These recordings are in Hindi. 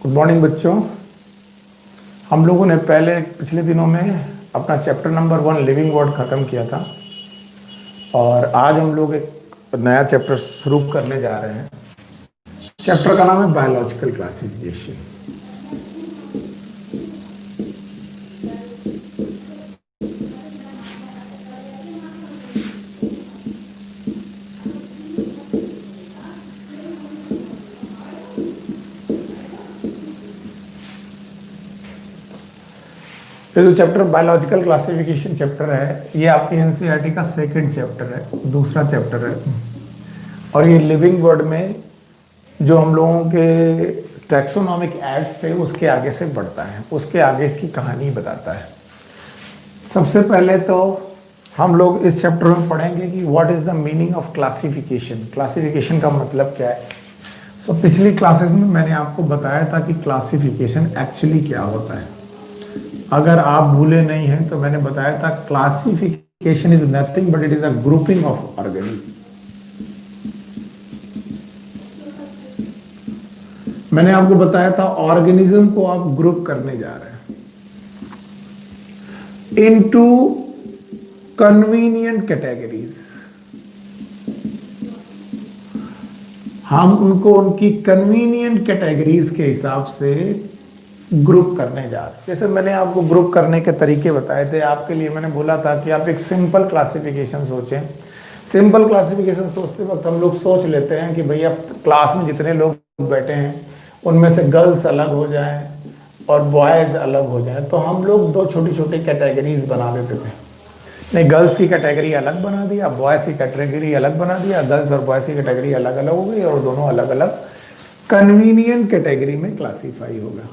गुड मॉर्निंग बच्चों। हम लोगों ने पिछले दिनों में अपना चैप्टर नंबर 1 लिविंग वर्ड ख़त्म किया था और आज हम लोग एक नया चैप्टर शुरू करने जा रहे हैं। चैप्टर का नाम है बायोलॉजिकल क्लासिफिकेशन। ये जो चैप्टर बायोलॉजिकल क्लासिफिकेशन चैप्टर है, ये आपकी एनसीईआरटी का सेकंड चैप्टर है, दूसरा चैप्टर है। और ये लिविंग वर्ड में जो हम लोगों के टैक्सोनॉमिक एक्ट्स थे उसके आगे से बढ़ता है, उसके आगे की कहानी बताता है। सबसे पहले तो हम लोग इस चैप्टर में पढ़ेंगे कि what is the meaning of classification. Classification का मतलब क्या है। पिछली क्लासेस में मैंने आपको बताया था कि क्लासिफिकेशन एक्चुअली क्या होता है। अगर आप भूले नहीं हैं तो मैंने बताया था classification is nothing but it is a grouping of organism. मैंने आपको बताया था ऑर्गेनिज्म को आप ग्रुप करने जा रहे हैं इनटू कन्वीनियंट कैटेगरीज। हम उनको उनकी कन्वीनियंट कैटेगरीज के हिसाब से ग्रुप करने जा रहे हैं। जैसे मैंने आपको ग्रुप करने के तरीके बताए थे, आपके लिए मैंने बोला था कि आप एक सिंपल क्लासिफिकेशन सोचें। सिंपल क्लासिफिकेशन सोचते वक्त हम लोग सोच लेते हैं कि भैया क्लास में जितने लोग बैठे हैं उनमें से गर्ल्स अलग हो जाएं और बॉयज़ अलग हो जाएं, तो हम लोग दो छोटी छोटी कैटेगरीज बना देते थे। नहीं, गर्ल्स की कैटेगरी अलग बना दिया, बॉयज़ की कैटेगरी अलग बना दिया, गर्ल्स और बॉयज़ की कैटेगरी अलग अलग हो गई और दोनों अलग अलग कन्वीनियंट कैटेगरी में क्लासीफाई होगा।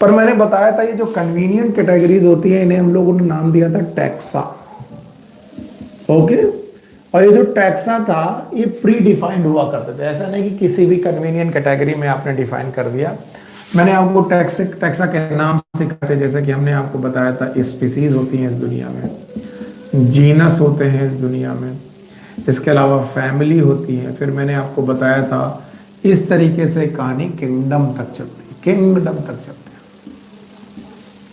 पर मैंने बताया था ये जो कन्वीनियंट कैटेगरीज होती हैं इन्हें हम लोगों ने नाम दिया था टैक्सा। ओके, और ये जो टैक्सा था ये प्री डिफाइंड हुआ करते थे। ऐसा नहीं कि किसी भी कन्वीनियंट कैटेगरी में आपने डिफाइन कर दिया। मैंने आपको टैक्सा के नाम सिखाते, जैसे कि हमने आपको बताया था स्पीसीज होती हैं इस दुनिया में, जीनस होते हैं इस दुनिया में, इसके अलावा फैमिली होती है। फिर मैंने आपको बताया था इस तरीके से कहानी किंगडम तक चलती है, किंगडम तक चलती है।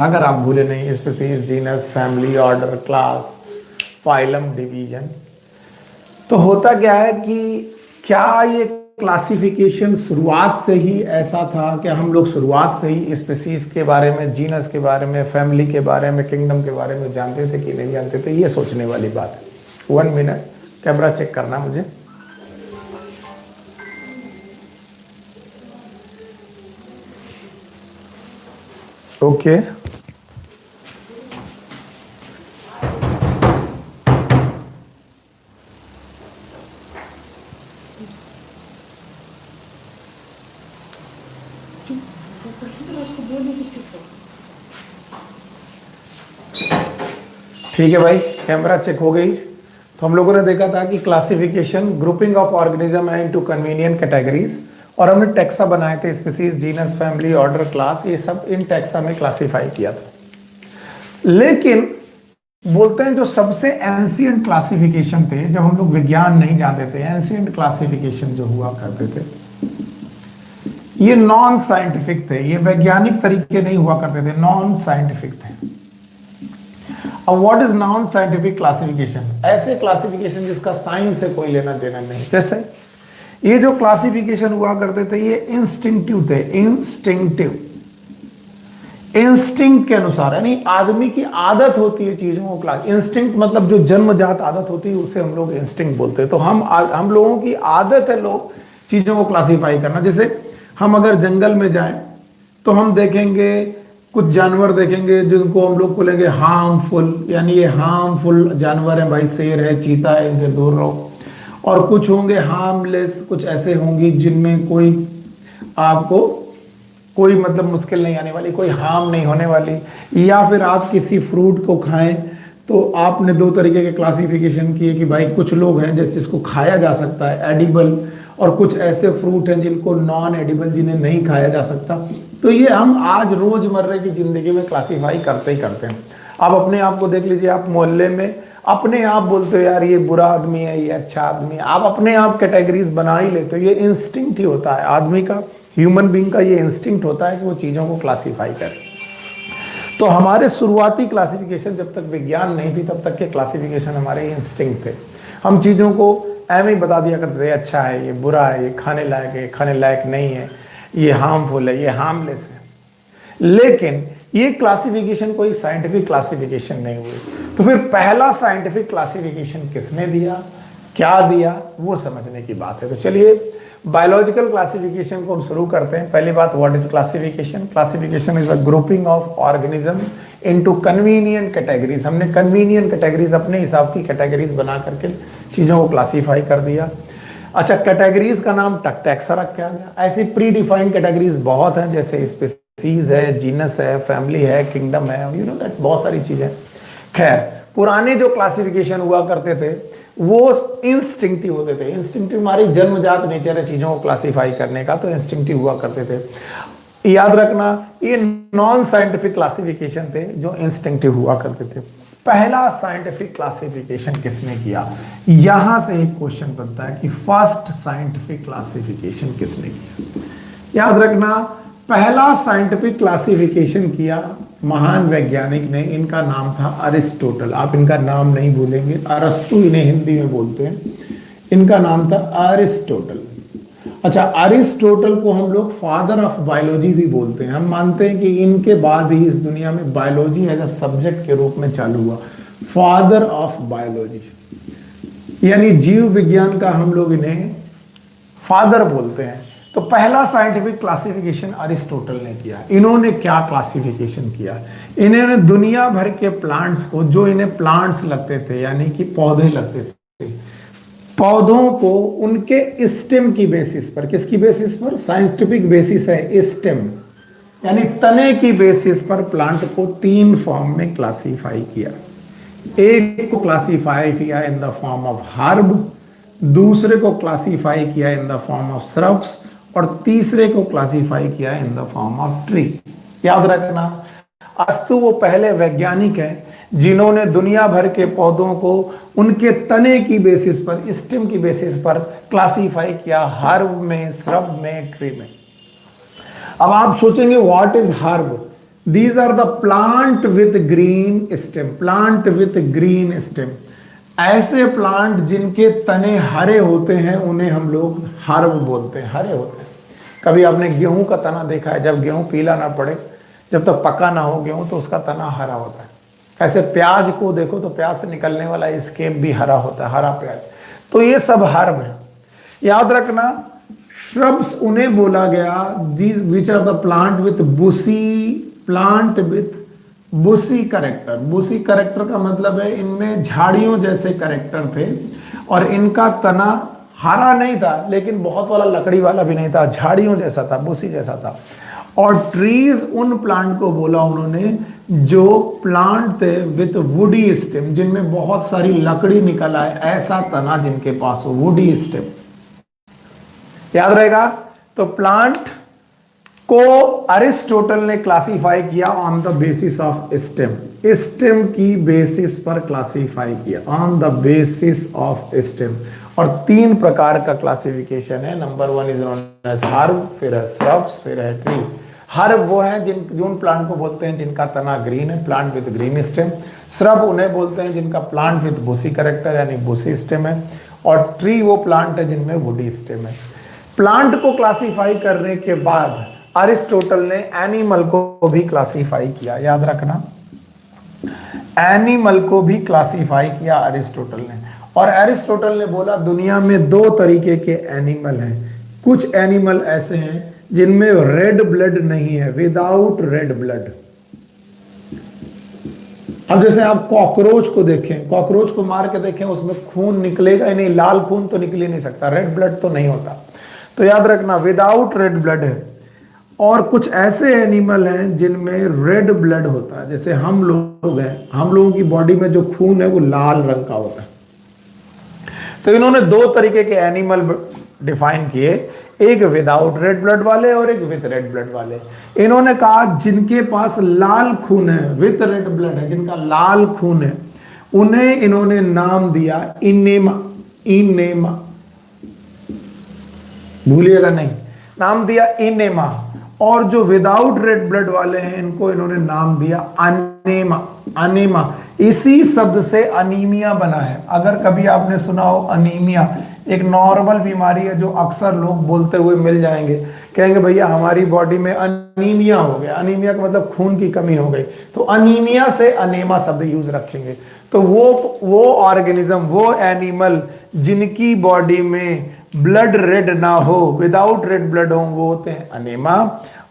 अगर आप भूले नहीं, species, genus, family, order, class, phylum, division. तो होता क्या है कि क्या ये क्लासिफिकेशन शुरुआत से ही ऐसा था कि हम लोग शुरुआत से ही स्पीसीज के बारे में, जीनस के बारे में, फैमिली के बारे में, किंगडम के बारे में जानते थे कि नहीं जानते थे? ये सोचने वाली बात है। 1 मिनट, कैमरा चेक करना मुझे। ओके, ठीक है भाई, कैमरा चेक हो गई। तो हम लोगों ने देखा था कि क्लासिफिकेशन ग्रुपिंग ऑफ ऑर्गेनिज्म है इनटू कन्वीनियंट कैटेगरीज, और हमने टैक्सा बनाए थे, species, genus, family, order, class, ये सब इन टैक्सा में क्लासिफाई किया था। लेकिन बोलते हैं जो सबसे एंशिएंट क्लासिफिकेशन थे, जब हम लोग विज्ञान नहीं जानते थे, एंशिएंट क्लासिफिकेशन जो हुआ करते थे ये नॉन साइंटिफिक थे, ये वैज्ञानिक तरीके नहीं हुआ करते थे, नॉन साइंटिफिक थे। अब what is non scientific classification? ऐसे क्लासिफिकेशन जिसका साइंस से कोई लेना देना नहीं। जैसे ये जो क्लासिफिकेशन हुआ करते थे ये इंस्टिंक्टिव थे, इंस्टिंक्टिव, इंस्टिंक्ट के अनुसार, यानी आदमी की आदत होती है चीजों को क्लास। इंस्टिंक्ट मतलब जो जन्मजात आदत होती है उसे हम लोग इंस्टिंक्ट बोलते हैं। तो हम लोगों की आदत है लोग चीजों को क्लासिफाई करना। जैसे हम अगर जंगल में जाएं तो हम देखेंगे कुछ जानवर देखेंगे जिनको हम लोग बोलेंगे हार्मफुल, यानी ये हार्मफुल जानवर है भाई, शेर है, चीता है, इनसे दूर रहो। और कुछ होंगे हार्मलेस, कुछ ऐसे होंगी जिनमें कोई आपको कोई मतलब मुश्किल नहीं आने वाली, कोई हार्म नहीं होने वाली। या फिर आप किसी फ्रूट को खाएं तो आपने 2 तरीके के क्लासिफिकेशन किए कि भाई कुछ लोग हैं जिसको खाया जा सकता है, एडिबल, और कुछ ऐसे फ्रूट हैं जिनको नॉन एडिबल, जिन्हें नहीं खाया जा सकता। तो ये हम आज रोजमर्रा की जिंदगी में क्लासीफाई करते ही करते हैं। आप अपने आप को देख लीजिए, आप मोहल्ले में अपने आप बोलते हो यार ये बुरा आदमी है, ये अच्छा आदमी है, आप अपने आप कैटेगरीज बना ही लेते हो। ये इंस्टिंक्ट ही होता है आदमी का, ह्यूमन बीइंग का ये इंस्टिंक्ट होता है कि वो चीज़ों को क्लासीफाई करे। तो हमारे शुरुआती क्लासिफिकेशन जब तक विज्ञान नहीं थी तब तक के क्लासिफिकेशन हमारे इंस्टिंक्ट थे। हम चीज़ों को ऐਵੇਂ ही बता दिया करते थे, अच्छा है, ये बुरा है, ये खाने लायक है, खाने लायक नहीं है, ये हार्मफुल है, ये हार्मलेस है। लेकिन ये क्लासिफिकेशन कोई साइंटिफिक क्लासिफिकेशन नहीं हुई। तो फिर पहला साइंटिफिक क्लासिफिकेशन किसने दिया, क्या दिया, वो समझने की बात है। तो चलिए बायोलॉजिकल क्लासिफिकेशन को हम शुरू करते हैं। पहली बात, what is classification? Classification is a grouping of organism into convenient categories. हमने कन्वीनियंट कैटेगरीज, अपने हिसाब की कैटेगरीज बना करके चीज़ों को क्लासीफाई कर दिया। अच्छा, कैटेगरीज का नाम टैक्सा रखा गया। ऐसी प्री डिफाइंड कैटेगरीज बहुत हैं, जैसे स्पीसीज है, जीनस है, फैमिली है, किंगडम है, यू नो दैट, बहुत सारी चीजें। खैर, पुराने जो क्लासिफिकेशन हुआ करते थे वो इंस्टिंक्टिव होते थे। इंस्टिंक्टिव हमारी जन्मजात नेचर है चीजों को क्लासीफाई करने का, तो इंस्टिंक्टिव हुआ करते थे। याद रखना, ये नॉन साइंटिफिक क्लासिफिकेशन थे जो इंस्टिंक्टिव हुआ करते थे। पहला साइंटिफिक क्लासिफिकेशन किसने किया? यहां से एक क्वेश्चन बनता है कि फर्स्ट साइंटिफिक क्लासिफिकेशन किसने किया। याद रखना, पहला साइंटिफिक क्लासिफिकेशन किया महान वैज्ञानिक ने, इनका नाम था अरिस्टोटल। आप इनका नाम नहीं भूलेंगे, अरस्तु इन्हें हिंदी में बोलते हैं, इनका नाम था अरिस्टोटल। अच्छा, अरिस्टोटल को हम लोग फादर ऑफ बायोलॉजी भी बोलते हैं। हम मानते हैं कि इनके बाद ही इस दुनिया में बायोलॉजी एज अ सब्जेक्ट के रूप में चालू हुआ। फादर ऑफ बायोलॉजी, यानी जीव विज्ञान का हम लोग इन्हें फादर बोलते हैं। तो पहला साइंटिफिक क्लासिफिकेशन अरिस्टोटल ने किया। इन्होंने क्या क्लासिफिकेशन किया? इन्होंने दुनिया भर के प्लांट्स को, जो इन्हें प्लांट्स लगते थे यानी कि पौधे लगते थे, पौधों को उनके स्टेम की बेसिस पर, किसकी बेसिस पर? साइंटिफिक बेसिस है स्टेम, यानी तने की बेसिस पर प्लांट को 3 फॉर्म में क्लासिफाई किया। एक को क्लासिफाई किया in the form of herb, दूसरे को क्लासिफाई किया in the form of shrubs, और तीसरे को क्लासिफाई किया in the form of tree. याद रखना, अस्तु वो पहले वैज्ञानिक हैं जिन्होंने दुनिया भर के पौधों को उनके तने की बेसिस पर, स्टेम की बेसिस पर क्लासिफाई किया, हर्ब में, श्रब में, ट्री में। अब आप सोचेंगे what is herb? These are the plant with green stem, plant with green stem. ऐसे प्लांट जिनके तने हरे होते हैं उन्हें हम लोग हर्ब बोलते हैं, हरे होते हैं। कभी आपने गेहूं का तना देखा है? जब गेहूं पीला ना पड़े, जब तक पका ना हो गेहूं, तो उसका तना हरा होता है। ऐसे प्याज को देखो तो प्याज से निकलने वाला स्केप भी हरा होता है, हरा प्याज। तो ये सब हर्ब है। याद रखना, श्रब्स उन्हें बोला गया which are the plant with bushy, plant with bushy character. Bushy character का मतलब है इनमें झाड़ियों जैसे करेक्टर थे, और इनका तना हरा नहीं था लेकिन बहुत वाला लकड़ी वाला भी नहीं था, झाड़ियों जैसा था, बुशी जैसा था। और ट्रीज उन प्लांट को बोला उन्होंने जो प्लांट थे विथ वुडी स्टेम, जिनमें बहुत सारी लकड़ी निकल आए, ऐसा तना जिनके पास हो, वुडी स्टेम। याद रहेगा। तो प्लांट को अरिस्टोटल ने क्लासिफाई किया on the basis of stem, stem की बेसिस पर क्लासिफाई किया, on the basis of stem. और 3 प्रकार का क्लासिफिकेशन है। Number 1 is known as herb, फिर है श्रब्स, फिर है ट्री। हर्ब वो है जिन प्लांट को बोलते हैं जिनका तना ग्रीन है, plant with green stem. Shrub उन्हें बोलते हैं जिनका प्लांट विद बुशी करेक्टर यानी बुशी स्टेम है। और ट्री वो प्लांट है जिनमें वुडी स्टेम है। प्लांट को क्लासिफाई करने के बाद अरिस्टोटल ने एनिमल को भी क्लासिफाई किया। याद रखना, एनिमल को भी क्लासिफाई किया अरिस्टोटल ने। और अरिस्टोटल ने बोला दुनिया में 2 तरीके के एनिमल हैं। कुछ एनिमल ऐसे हैं जिनमें रेड ब्लड नहीं है, विदाउट रेड ब्लड। अब जैसे आप कॉकरोच को देखें, कॉकरोच को मार के देखें, उसमें खून निकलेगा ही नहीं, लाल खून तो निकल ही नहीं सकता, रेड ब्लड तो नहीं होता। तो याद रखना, विदाउट रेड ब्लड है। और कुछ ऐसे एनिमल हैं जिनमें रेड ब्लड होता है, जैसे हम लोग हैं, हम लोगों की बॉडी में जो खून है वो लाल रंग का होता है। तो इन्होंने 2 तरीके के एनिमल डिफाइन किए, एक विदाउट रेड ब्लड वाले और एक विथ रेड ब्लड वाले। इन्होंने कहा जिनके पास लाल खून है, विथ रेड ब्लड है, जिनका लाल खून है, उन्हें इन्होंने नाम दिया इनेमा, इनेमा, भूलिएगा नहीं। नाम दिया इनेमा, और जो विदाउट रेड ब्लड वाले हैं इनको इन्होंने नाम दिया अनेमा। अनेमा इसी शब्द से अनीमिया बना है। अगर कभी आपने सुना हो अनीमिया, एक नॉर्मल बीमारी है जो अक्सर लोग बोलते हुए मिल जाएंगे, कहेंगे भैया हमारी बॉडी में अनीमिया हो गया। अनीमिया का मतलब खून की कमी हो गई, तो अनीमिया से अनेमा शब्द यूज रखेंगे। तो वो ऑर्गेनिज्म, वो एनिमल जिनकी बॉडी में ब्लड रेड ना हो, विदाउट रेड ब्लड हो, वो होते हैं अनेमा।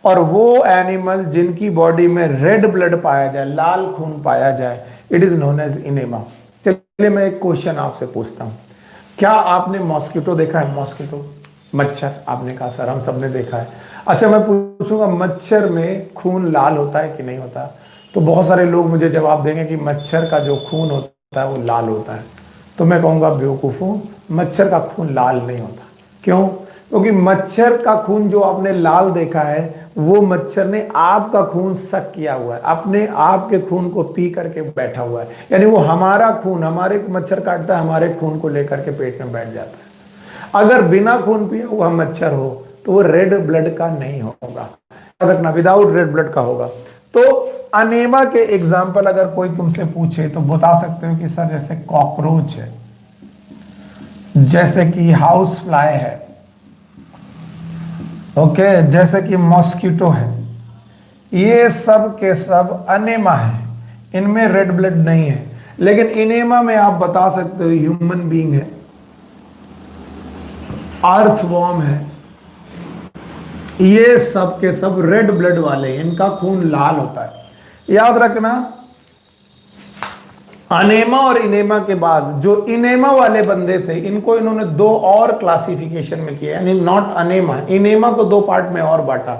और वो एनिमल जिनकी बॉडी में रेड ब्लड पाया जाए, लाल खून पाया जाए, it is known as enaima. चलिए मैं एक क्वेश्चन आपसे पूछता हूं, क्या आपने मॉस्किटो देखा है? मॉस्किटो, मच्छर, आपने कहा सर हम सबने देखा है। अच्छा मैं पूछूंगा मच्छर में खून लाल होता है कि नहीं होता? तो बहुत सारे लोग मुझे जवाब देंगे कि मच्छर का जो खून होता है वो लाल होता है। तो मैं कहूंगा बेवकूफों, मच्छर का खून लाल नहीं होता। क्यों? क्योंकि मच्छर का खून जो आपने लाल देखा है वो मच्छर ने आपका खून सक किया हुआ है, अपने आप के खून को पी करके बैठा हुआ है। यानी वो हमारा खून, हमारे मच्छर काटता है, हमारे खून को लेकर के पेट में बैठ जाता है। अगर बिना खून पिए हुआ मच्छर हो तो वो रेड ब्लड का नहीं होगा, याद रखना, विदाउट रेड ब्लड का होगा। तो अनेमा के एग्जाम्पल अगर कोई तुमसे पूछे तो बता सकते हो कि सर जैसे कॉकरोच है, जैसे कि हाउस फ्लाई है, ओके, जैसे कि मॉस्किटो है, ये सब के सब अनेमा है, इनमें रेड ब्लड नहीं है। लेकिन इनेमा में आप बता सकते हो ह्यूमन बीइंग है, अर्थवॉर्म है, ये सब के सब रेड ब्लड वाले, इनका खून लाल होता है। याद रखना, अनेमा और इनेमा के बाद जो इनेमा वाले बंदे थे इनको इन्होंने दो और क्लासिफिकेशन में किया, यानी नॉट अनेमा, इनेमा को दो पार्ट में और बांटा।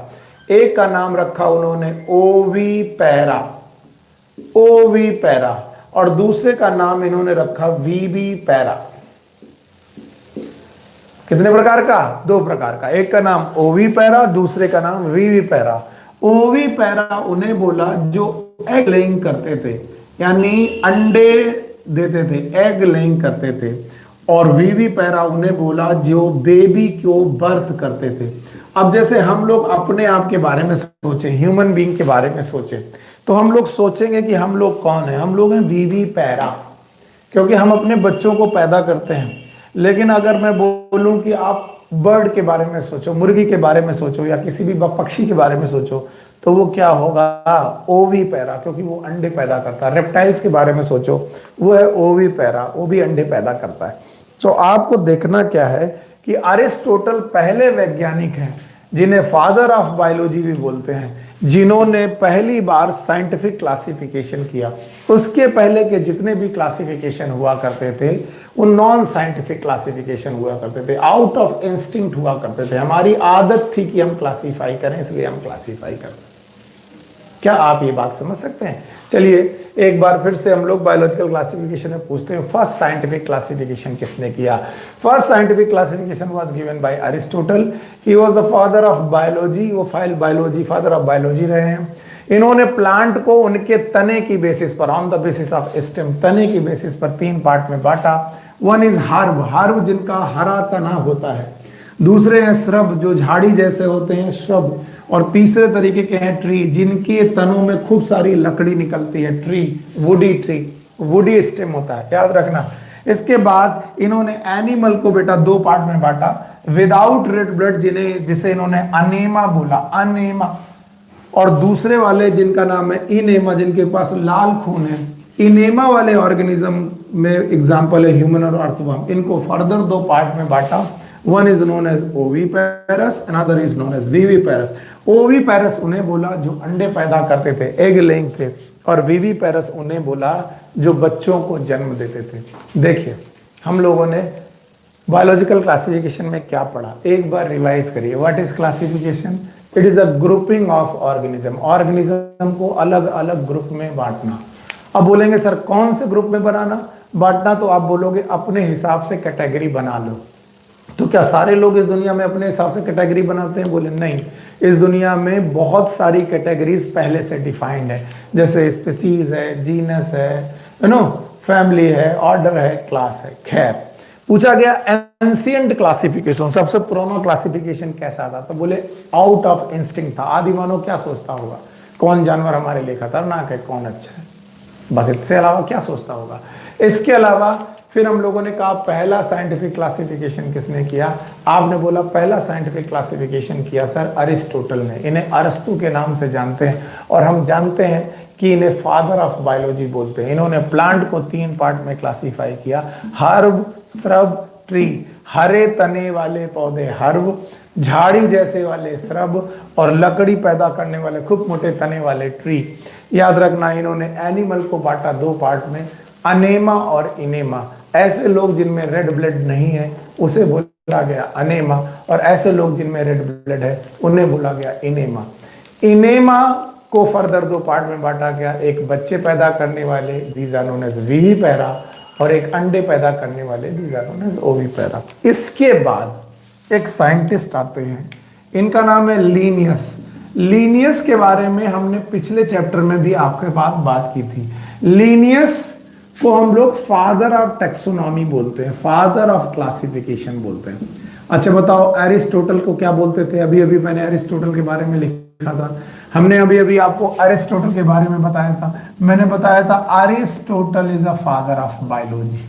एक का नाम रखा उन्होंने ओवी पैरा, ओवी पैरा, और दूसरे का नाम इन्होंने रखा वीवी पैरा। कितने प्रकार का? दो प्रकार का। एक का नाम ओवी पैरा, दूसरे का नाम वीवी पैरा। ओवी पैरा उन्हें बोला जो एग लेइंग करते थे, यानी अंडे देते थे, एग लेइंग करते थे। और वीवी पैरा उन्हें बोला जो बेबी को बर्थ करते थे। अब जैसे हम लोग अपने आप के बारे में सोचें, ह्यूमन बीइंग के बारे में सोचें, तो हम लोग सोचेंगे कि हम लोग कौन है? हम लोग हैं वीवी पैरा, क्योंकि हम अपने बच्चों को पैदा करते हैं। लेकिन अगर मैं बोलूं कि आप बर्ड के बारे में सोचो, मुर्गी के बारे में सोचो, या किसी भी पक्षी के बारे में सोचो, तो वो क्या होगा? ओवी पैरा, क्योंकि वो अंडे पैदा करता है। रेप्टाइल्स के बारे में सोचो, वो है ओवी पैरा, वो भी अंडे पैदा करता है। तो आपको देखना क्या है कि अरिस्टोटल पहले वैज्ञानिक हैं जिन्हें फादर ऑफ बायोलॉजी भी बोलते हैं, जिन्होंने पहली बार साइंटिफिक क्लासिफिकेशन किया। उसके पहले के जितने भी क्लासिफिकेशन हुआ करते थे वो नॉन साइंटिफिक क्लासिफिकेशन हुआ करते थे, आउट ऑफ इंस्टिंक्ट हुआ करते थे। हमारी आदत थी कि हम क्लासीफाई करें, इसलिए हम क्लासीफाई करते। क्या आप ये बात समझ सकते हैं? चलिए एक बार फिर से हम लोग बायोलॉजिकल क्लासिफिकेशन में पूछते हैं, फर्स्ट साइंटिफिक क्लासिफिकेशन किसने किया? First scientific classification was given by Aristotle. He was the father of biology, वो बायोलॉजी फादर ऑफ बायोलॉजी रहे हैं। इन्होंने प्लांट को उनके तने की बेसिस पर, on the basis of stem, तने की बेसिस पर तीन पार्ट में बांटा। वन इज हर्ब, हर्ब जिनका हरा तना होता है। दूसरे हैं श्रब, जो झाड़ी जैसे होते हैं, श्रब। और तीसरे तरीके के हैं ट्री, जिनके तनों में खूब सारी लकड़ी निकलती है, tree, woody tree, woody stem होता है, याद रखना। इसके बाद इन्होंने एनिमल को बेटा दो पार्ट में बांटा, विदाउट रेड ब्लड जिसे इन्होंने अनेमा बोला, अनेमा, और दूसरे वाले जिनका नाम है इनेमा, जिनके पास लाल खून है। इनेमा वाले ऑर्गेनिज्म में एग्जांपल है ह्यूमन और अर्थवर्म। इनको फर्दर दो पार्ट में बांटा, one is known as oviparous, another is known as viviparous. Oviparous उन्हें बोला जो अंडे पैदा करते थे, एग लेइंग थे, और विविपेरस उन्हें बोला जो बच्चों को जन्म देते थे। देखिए हम लोगों ने बायोलॉजिकल क्लासिफिकेशन में क्या पढ़ा, एक बार रिवाइज करिए। What is classification? It is a grouping of organism, organism को अलग अलग ग्रुप में बांटना। अब बोलेंगे सर कौन से ग्रुप में बनाना, बांटना? तो आप बोलोगे अपने हिसाब से कैटेगरी बना लो। तो क्या सारे लोग इस दुनिया में अपने हिसाब से कैटेगरी बनाते हैं? बोले नहीं, इस दुनिया में बहुत सारी कैटेगरीज पहले से डिफाइंड है, जैसे स्पीसीज है, जीनस है, यू नो, फैमिली है, ऑर्डर है, क्लास है। खैर, पूछा गया एंशियंट क्लासिफिकेशन, सबसे पुराना क्लासिफिकेशन कैसा था? तो बोले आउट ऑफ इंस्टिंक्ट था। आदि मानव क्या सोचता होगा, कौन जानवर हमारे लिए खतरनाक है, कौन अच्छा है, बस इससे अलावा क्या सोचता होगा। इसके अलावा फिर हम लोगों ने कहा पहला साइंटिफिक क्लासिफिकेशन किसने किया? आपने बोला पहला साइंटिफिक क्लासिफिकेशन किया सर अरिस्टोटल ने। इन्हें अरस्तु के नाम से जानते हैं और हम जानते हैं कि इन्हें फादर ऑफ बायोलॉजी बोलते हैं। इन्होंने प्लांट को 3 पार्ट में क्लासिफाई किया, हर्ब, श्रब, ट्री। हरे तने वाले पौधे हर्ब, झाड़ी जैसे वाले श्रब और लकड़ी पैदा करने वाले खूब मोटे तने वाले ट्री। याद रखना इन्होंने एनिमल को बांटा 2 पार्ट में, अनेमा और इनेमा। ऐसे लोग जिनमें रेड ब्लड नहीं है उसे बोला गया अनेमा, और ऐसे लोग जिनमें रेड ब्लड है उन्हें बोला गया इनेमा। इनेमा को फर्दर 2 पार्ट में बांटा गया, एक बच्चे पैदा करने वाले दीज आर नोन एज विविपेरा और एक अंडे पैदा करने वाले दीज आर नोन एज ओविपेरा। इसके बाद एक साइंटिस्ट आते हैं, इनका नाम है लीनियस। लीनियस के बारे में हमने पिछले चैप्टर में भी आपके पास बात की थी। लीनियस को हम लोग फादर ऑफ टैक्सोनॉमी बोलते हैं, फादर ऑफ क्लासिफिकेशन बोलते हैं। अच्छा बताओ एरिस्टोटल को क्या बोलते थे? अभी अभी मैंने एरिस्टोटल के बारे में लिखा था, हमने अभी अभी आपको एरिस्टोटल के बारे में बताया था। मैंने बताया था Aristotle is a father of biology.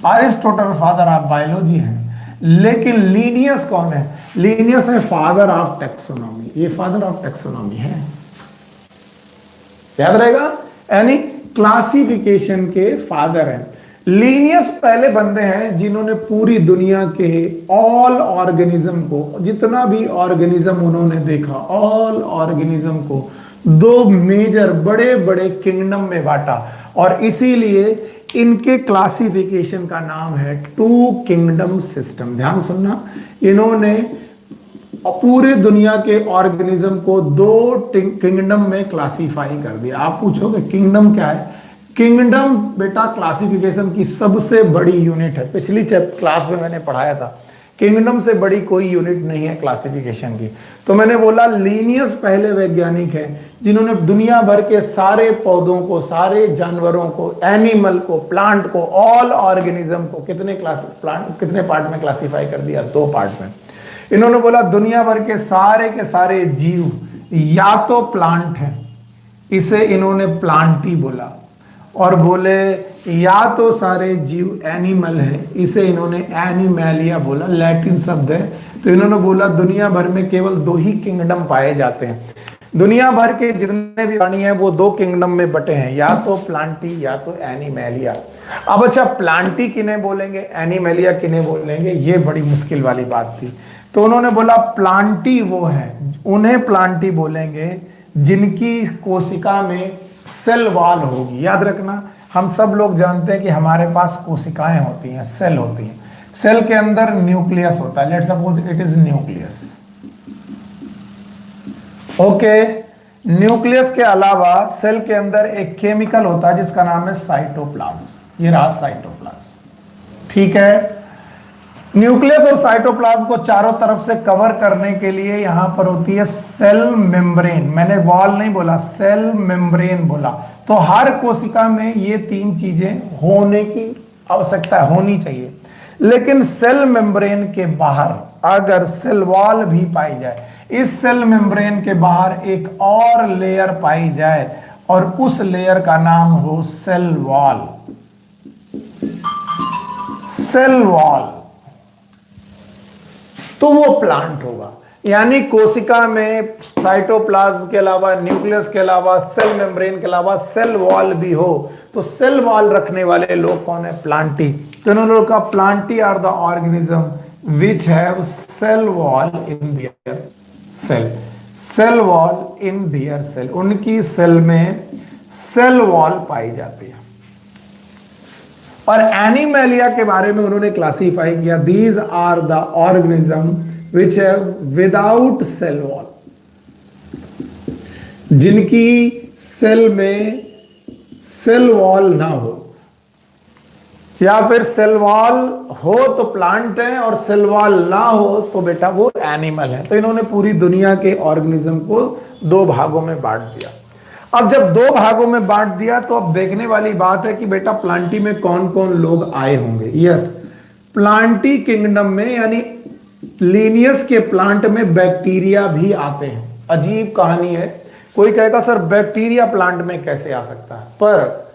Aristotle father of biology है, लेकिन लीनियस कौन है? लीनियस है फादर ऑफ टैक्सोनॉमी। ये फादर ऑफ टैक्सोनॉमी है, याद रहेगा, यानी क्लासिफिकेशन के फादर हैं। लीनियस पहले बंदे हैं जिन्होंने पूरी दुनिया के ऑल ऑर्गेनिज्म को, जितना भी ऑर्गेनिज्म उन्होंने देखा, ऑल ऑर्गेनिज्म को 2 मेजर बड़े बड़े किंगडम में बांटा, और इसीलिए इनके क्लासिफिकेशन का नाम है 2 किंगडम सिस्टम। ध्यान सुनना, इन्होंने पूरे दुनिया के ऑर्गेनिज्म को 2 किंगडम में क्लासिफाई कर दिया। आप पूछोगे किंगडम क्या है? किंगडम बेटा क्लासिफिकेशन की सबसे बड़ी यूनिट है। पिछली क्लास में मैंने पढ़ाया था, किंगडम से बड़ी कोई यूनिट नहीं है क्लासिफिकेशन की। तो मैंने बोला लीनियस पहले वैज्ञानिक हैं जिन्होंने दुनिया भर के सारे पौधों को, सारे जानवरों को, एनिमल को, प्लांट को, ऑल ऑर्गेनिज्म को कितने पार्ट में क्लासिफाई कर दिया? 2 पार्ट में। इन्होंने बोला दुनिया भर के सारे जीव या तो प्लांट है, इसे इन्होंने प्लांटी बोला, और बोले या तो सारे जीव एनिमल है, इसे इन्होंने एनिमैलिया बोला, लैटिन शब्द है। तो इन्होंने बोला दुनिया भर में केवल 2 ही किंगडम पाए जाते हैं। दुनिया भर के जितने भी प्राणी हैं वो 2 किंगडम में बटे हैं, या तो प्लांटी या तो एनिमैलिया। अब अच्छा प्लांटी किन्हें बोलेंगे, एनिमैलिया किन्हें बोलेंगे, ये बड़ी मुश्किल वाली बात थी। तो उन्होंने बोला प्लांटी वो है, उन्हें प्लांटी बोलेंगे जिनकी कोशिका में सेल वॉल होगी। याद रखना, हम सब लोग जानते हैं कि हमारे पास कोशिकाएं होती हैं, सेल होती हैं, सेल के अंदर न्यूक्लियस होता है। Let's suppose it is nucleus. Okay, nucleus के अलावा सेल के अंदर एक केमिकल होता है जिसका नाम है साइटोप्लाज्म। ये रहा साइटोप्लाज्म, ठीक है। न्यूक्लियस और साइटोप्लाज्म को चारों तरफ से कवर करने के लिए यहां पर होती है सेल मेम्ब्रेन। मैंने वॉल नहीं बोला, सेल मेम्ब्रेन बोला। तो हर कोशिका में ये 3 चीजें होने की आवश्यकता होनी चाहिए। लेकिन सेल मेम्ब्रेन के बाहर अगर सेल वॉल भी पाई जाए, इस सेल मेम्ब्रेन के बाहर एक और लेयर पाई जाए और उस लेयर का नाम हो सेल वॉल। सेल वॉल तो वो प्लांट होगा। यानी कोशिका में साइटोप्लाज्म के अलावा, न्यूक्लियस के अलावा, सेल मेम्ब्रेन के अलावा सेल वॉल भी हो, तो सेल वॉल रखने वाले लोग कौन है? प्लांटी। तो इन्होंने कहा plantae are the organism which have cell wall in their cell. Cell wall in their cell, उनकी सेल में सेल वॉल पाई जाती है। और एनिमैलिया के बारे में उन्होंने क्लासिफाई किया, these are the organism which have without cell wall, जिनकी सेल में सेल वॉल ना हो, या फिर सेल वॉल हो तो प्लांट है और सेल वॉल ना हो तो बेटा वो एनिमल है। तो इन्होंने पूरी दुनिया के ऑर्गेनिज्म को 2 भागों में बांट दिया। अब जब दो भागों में बांट दिया तो अब देखने वाली बात है कि बेटा प्लांटी में कौन कौन लोग आए होंगे। यस, प्लांटी किंगडम में यानी लीनियस के प्लांट में बैक्टीरिया भी आते हैं। अजीब कहानी है, कोई कहेगा सर बैक्टीरिया प्लांट में कैसे आ सकता है, पर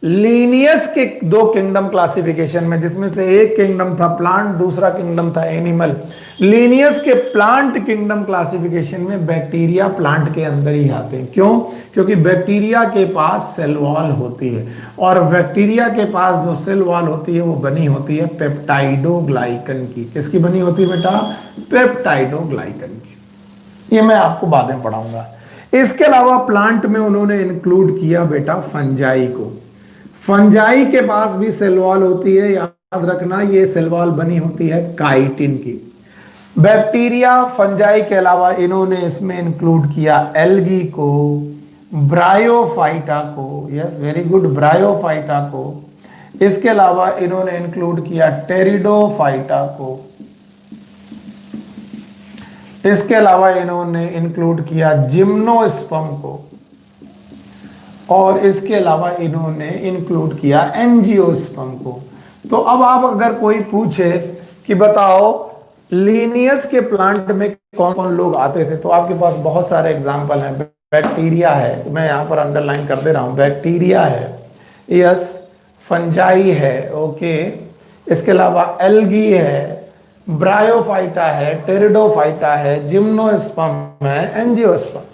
लीनियस के दो किंगडम क्लासिफिकेशन में, जिसमें से एक किंगडम था प्लांट, दूसरा किंगडम था एनिमल। लीनियस के प्लांट किंगडम क्लासिफिकेशन में बैक्टीरिया प्लांट के अंदर ही आते हैं। क्यों? क्योंकि बैक्टीरिया के पास सेल वॉल होती है, और बैक्टीरिया के पास जो सेल वॉल होती है वो बनी होती है पेप्टाइडोग्लाइकन की। किसकी बनी होती है बेटा? पेप्टाइडोग्लाइकन की। ये मैं आपको बाद में पढ़ाऊंगा। इसके अलावा प्लांट में उन्होंने इंक्लूड किया बेटा फंजाई को। फंजाई के पास भी सेल वॉल होती है, याद रखना, ये सेल वॉल बनी होती है काइटिन की। बैक्टीरिया फंजाई के अलावा इन्होंने इसमें इंक्लूड किया एल्गी को, ब्रायोफाइटा को। यस, वेरी गुड, ब्रायोफाइटा को। इसके अलावा इन्होंने इंक्लूड किया टेरिडोफाइटा को। इसके अलावा इन्होंने इंक्लूड किया जिम्नोस्पर्म को, और इसके अलावा इन्होंने इंक्लूड किया एंजियोस्पर्म को। तो अब आप अगर कोई पूछे कि बताओ लीनियस के प्लांट में कौन कौन लोग आते थे, तो आपके पास बहुत सारे एग्जाम्पल हैं। बैक्टीरिया है, मैं यहां पर अंडरलाइन कर दे रहा हूं, बैक्टीरिया है, यस, फंजाई है, ओके, इसके अलावा एल्गी है, ब्रायोफाइटा है, टेरिडोफाइटा है, जिम्नोस्पर्म है, एंजियोस्पर्म।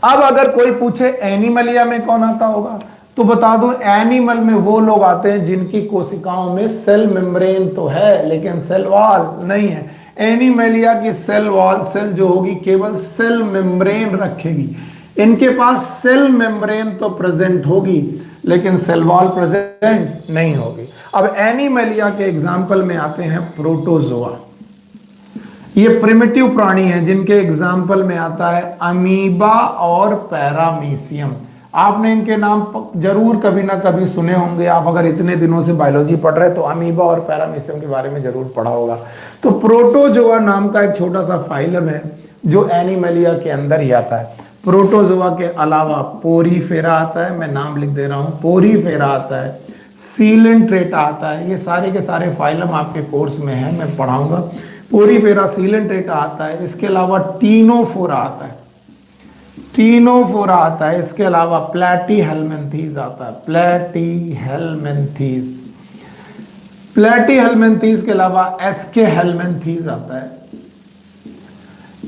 अब अगर कोई पूछे एनिमलिया में कौन आता होगा, तो बता दो एनिमल में वो लोग आते हैं जिनकी कोशिकाओं में सेल मेम्ब्रेन तो है लेकिन सेल वॉल नहीं है। एनिमलिया की सेल वॉल, सेल जो होगी केवल सेल मेम्ब्रेन रखेगी। इनके पास सेल मेम्ब्रेन तो प्रेजेंट होगी लेकिन सेल वॉल प्रेजेंट नहीं होगी। अब एनिमलिया के एग्जाम्पल में आते हैं प्रोटोजोआ। ये प्रिमिटिव प्राणी हैं जिनके एग्जाम्पल में आता है अमीबा और पैरामीशियम। आपने इनके नाम जरूर कभी ना कभी सुने होंगे, आप अगर इतने दिनों से बायोलॉजी पढ़ रहे हैं तो अमीबा और पैरामीशियम के बारे में जरूर पढ़ा होगा। तो प्रोटोजोआ नाम का एक छोटा सा फाइलम है जो एनिमलिया के अंदर ही आता है। प्रोटोजोआ के अलावा पोरीफेरा आता है, मैं नाम लिख दे रहा हूं, पोरीफेरा आता है, सीलेंट्रेटा आता है। ये सारे के सारे फाइलम आपके कोर्स में है, मैं पढ़ाऊंगा। पोरीफेरा, सीलेंट्रेटा आता है, इसके अलावा टीनोफोरा आता है, टीनोफोरा आता है, इसके अलावा प्लैटीहेल्मिन्थीज आता है, प्लैटीहेल्मिन्थीज, प्लैटीहेल्मिन्थीज के अलावा एस्केहेल्मिन्थीज आता है,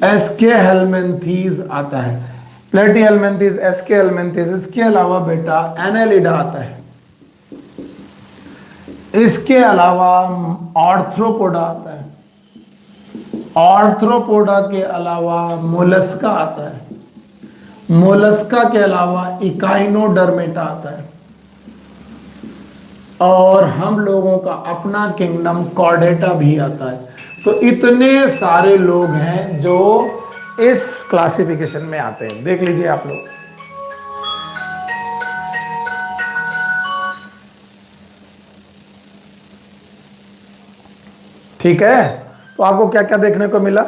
एस्केहेल्मिन्थीज आता है, प्लैटीहेल्मिन्थीज, एस्केहेल्मिन्थीज। इसके अलावा बेटा एनेलिडा आता है, इसके अलावा आर्थ्रोपोडा आता है, आर्थ्रोपोडा के अलावा मोलस्का आता है, मोलस्का के अलावा इकाइनोडर्मेटा आता है, और हम लोगों का अपना किंगडम कॉर्डेटा भी आता है। तो इतने सारे लोग हैं जो इस क्लासिफिकेशन में आते हैं, देख लीजिए आप लोग। ठीक है, तो आपको क्या क्या देखने को मिला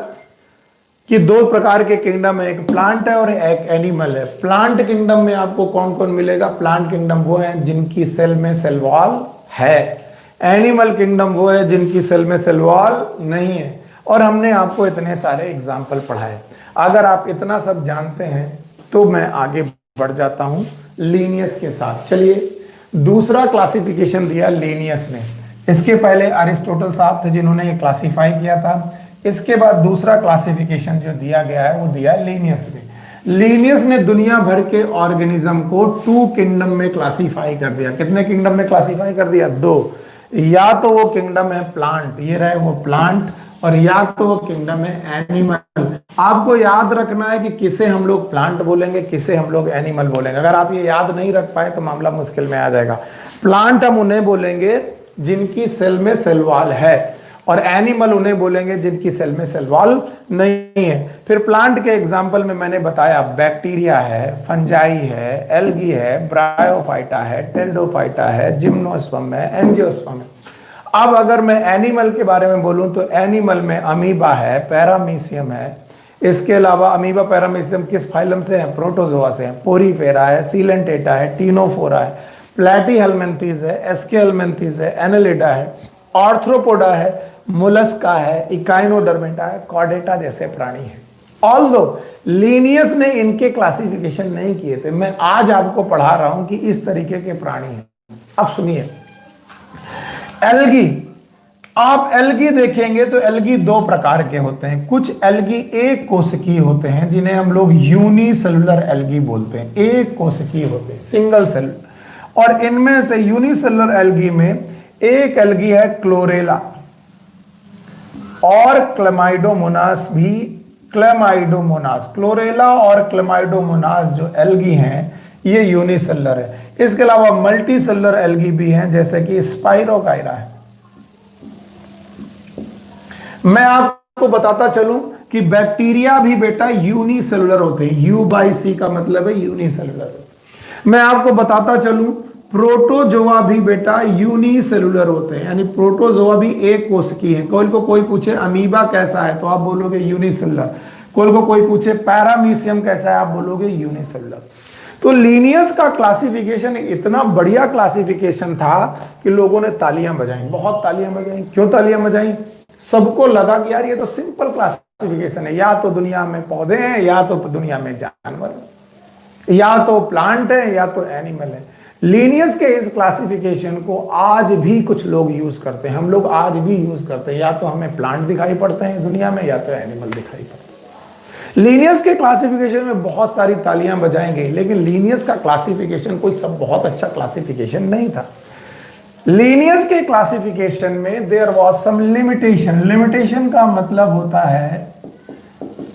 कि दो प्रकार के किंगडम है, एक प्लांट है और एक एनिमल है। प्लांट किंगडम में आपको कौन कौन मिलेगा? प्लांट किंगडम वो है जिनकी सेल में सेल वॉल है, एनिमल किंगडम वो है जिनकी सेल में सेल वॉल नहीं है। और हमने आपको इतने सारे एग्जाम्पल पढ़ाए। अगर आप इतना सब जानते हैं तो मैं आगे बढ़ जाता हूं लीनियस के साथ। चलिए, दूसरा क्लासिफिकेशन दिया लीनियस ने। इसके पहले अरिस्टोटल साहब थे जिन्होंने ये क्लासिफाई किया था। इसके बाद दूसरा क्लासिफिकेशन जो दिया गया है वो दिया लीनियस ने। लीनियस ने दुनिया भर के ऑर्गेनिज्म को 2 किंगडम में क्लासिफाई कर दिया। कितने किंगडम में क्लासिफाई कर दिया? 2। या तो वो किंगडम है प्लांट, ये रहे वो प्लांट, और या तो वो किंगडम है एनिमल। आपको याद रखना है कि किसे हम लोग प्लांट बोलेंगे, किसे हम लोग एनिमल बोलेंगे। अगर आप ये याद नहीं रख पाए तो मामला मुश्किल में आ जाएगा। प्लांट हम उन्हें बोलेंगे जिनकी सेल में सेल वॉल है, और एनिमल उन्हें बोलेंगे जिनकी सेल में सेल वॉल नहीं है। फिर प्लांट के एग्जाम्पल में मैंने बताया बैक्टीरिया है, फंजाई है, एल्गी है, ब्रायोफाइटा है, टेरिडोफाइटा है, जिम्नोस्पर्म है, एंजियोस्पर्म है। अब अगर मैं एनिमल के बारे में बोलूं तो एनिमल में अमीबा है, पैरामीशियम है, इसके अलावा अमीबा पैरामीशियम किस फाइलम से है? प्रोटोजोआ से है। पोरीफेरा है, सीलेंटेटा है, टीनोफोरा है, प्लेटीहेलमिन्थीज है, एस्केहेलमिन्थीज है, एनालिडा है, आर्थ्रोपोडा है, मोलस्का है, इकाइनोडर्मेटा है, कॉर्डेटा जैसे प्राणी है। ऑल्दो लीनियस ने इनके क्लासिफिकेशन नहीं किए थे, मैं आज आपको पढ़ा रहा हूं कि इस तरीके के प्राणी हैं। अब सुनिए, एल्गी, आप एल्गी देखेंगे तो एल्गी दो प्रकार के होते हैं। कुछ एल्गी एक कोशिकीय होते हैं जिन्हें हम लोग यूनिसेलुलर एल्गी बोलते हैं, एक कोशिकीय होते हैं, सिंगल सेल। और इनमें से यूनिसेलुलर एल्गी में एक एल्गी है क्लोरेला और क्लेमाइडोमोनास भी, क्लेमाइडोमोनास, क्लोरेला और क्लेमाइडोमोनास जो एल्गी हैं ये यूनिसेलुलर है। इसके अलावा मल्टी सेलुलर एल्गी भी हैं जैसे कि स्पाइरोकाइरा है। मैं आपको बताता चलूं कि बैक्टीरिया भी बेटा यूनिसेलुलर होते हैं, U/C का मतलब है यूनिसेलुलर। मैं आपको बताता चलूं प्रोटोजोआ भी बेटा यूनिसेलुलर होते हैं, यानी प्रोटोजोआ भी एक कोशिकीय है। कोई पूछे अमीबा कैसा है तो आप बोलोगे यूनिसेलुलर, कोई पूछे पैरामीशियम कैसा है आप बोलोगे यूनिसेलुलर। तो लीनियस का क्लासिफिकेशन इतना बढ़िया क्लासिफिकेशन था कि लोगों ने तालियां बजाई, बहुत तालियां बजाई। क्यों तालियां बजाई? सबको लगा कि यार ये तो सिंपल क्लासिफिकेशन है, या तो दुनिया में पौधे हैं, या तो दुनिया में जानवर, या तो प्लांट है, या तो एनिमल है। लीनियस के इस क्लासिफिकेशन को आज भी कुछ लोग यूज करते हैं, हम लोग आज भी यूज करते हैं। या तो हमें प्लांट दिखाई पड़ते हैं दुनिया में, या तो एनिमल दिखाई पड़ते हैं। लीनियस के क्लासिफिकेशन में बहुत सारी तालियां बजाएंगे, लेकिन लीनियस का क्लासिफिकेशन कोई सब बहुत अच्छा क्लासिफिकेशन नहीं था। लीनियस के क्लासिफिकेशन में there was some limitation. Limitation का मतलब होता है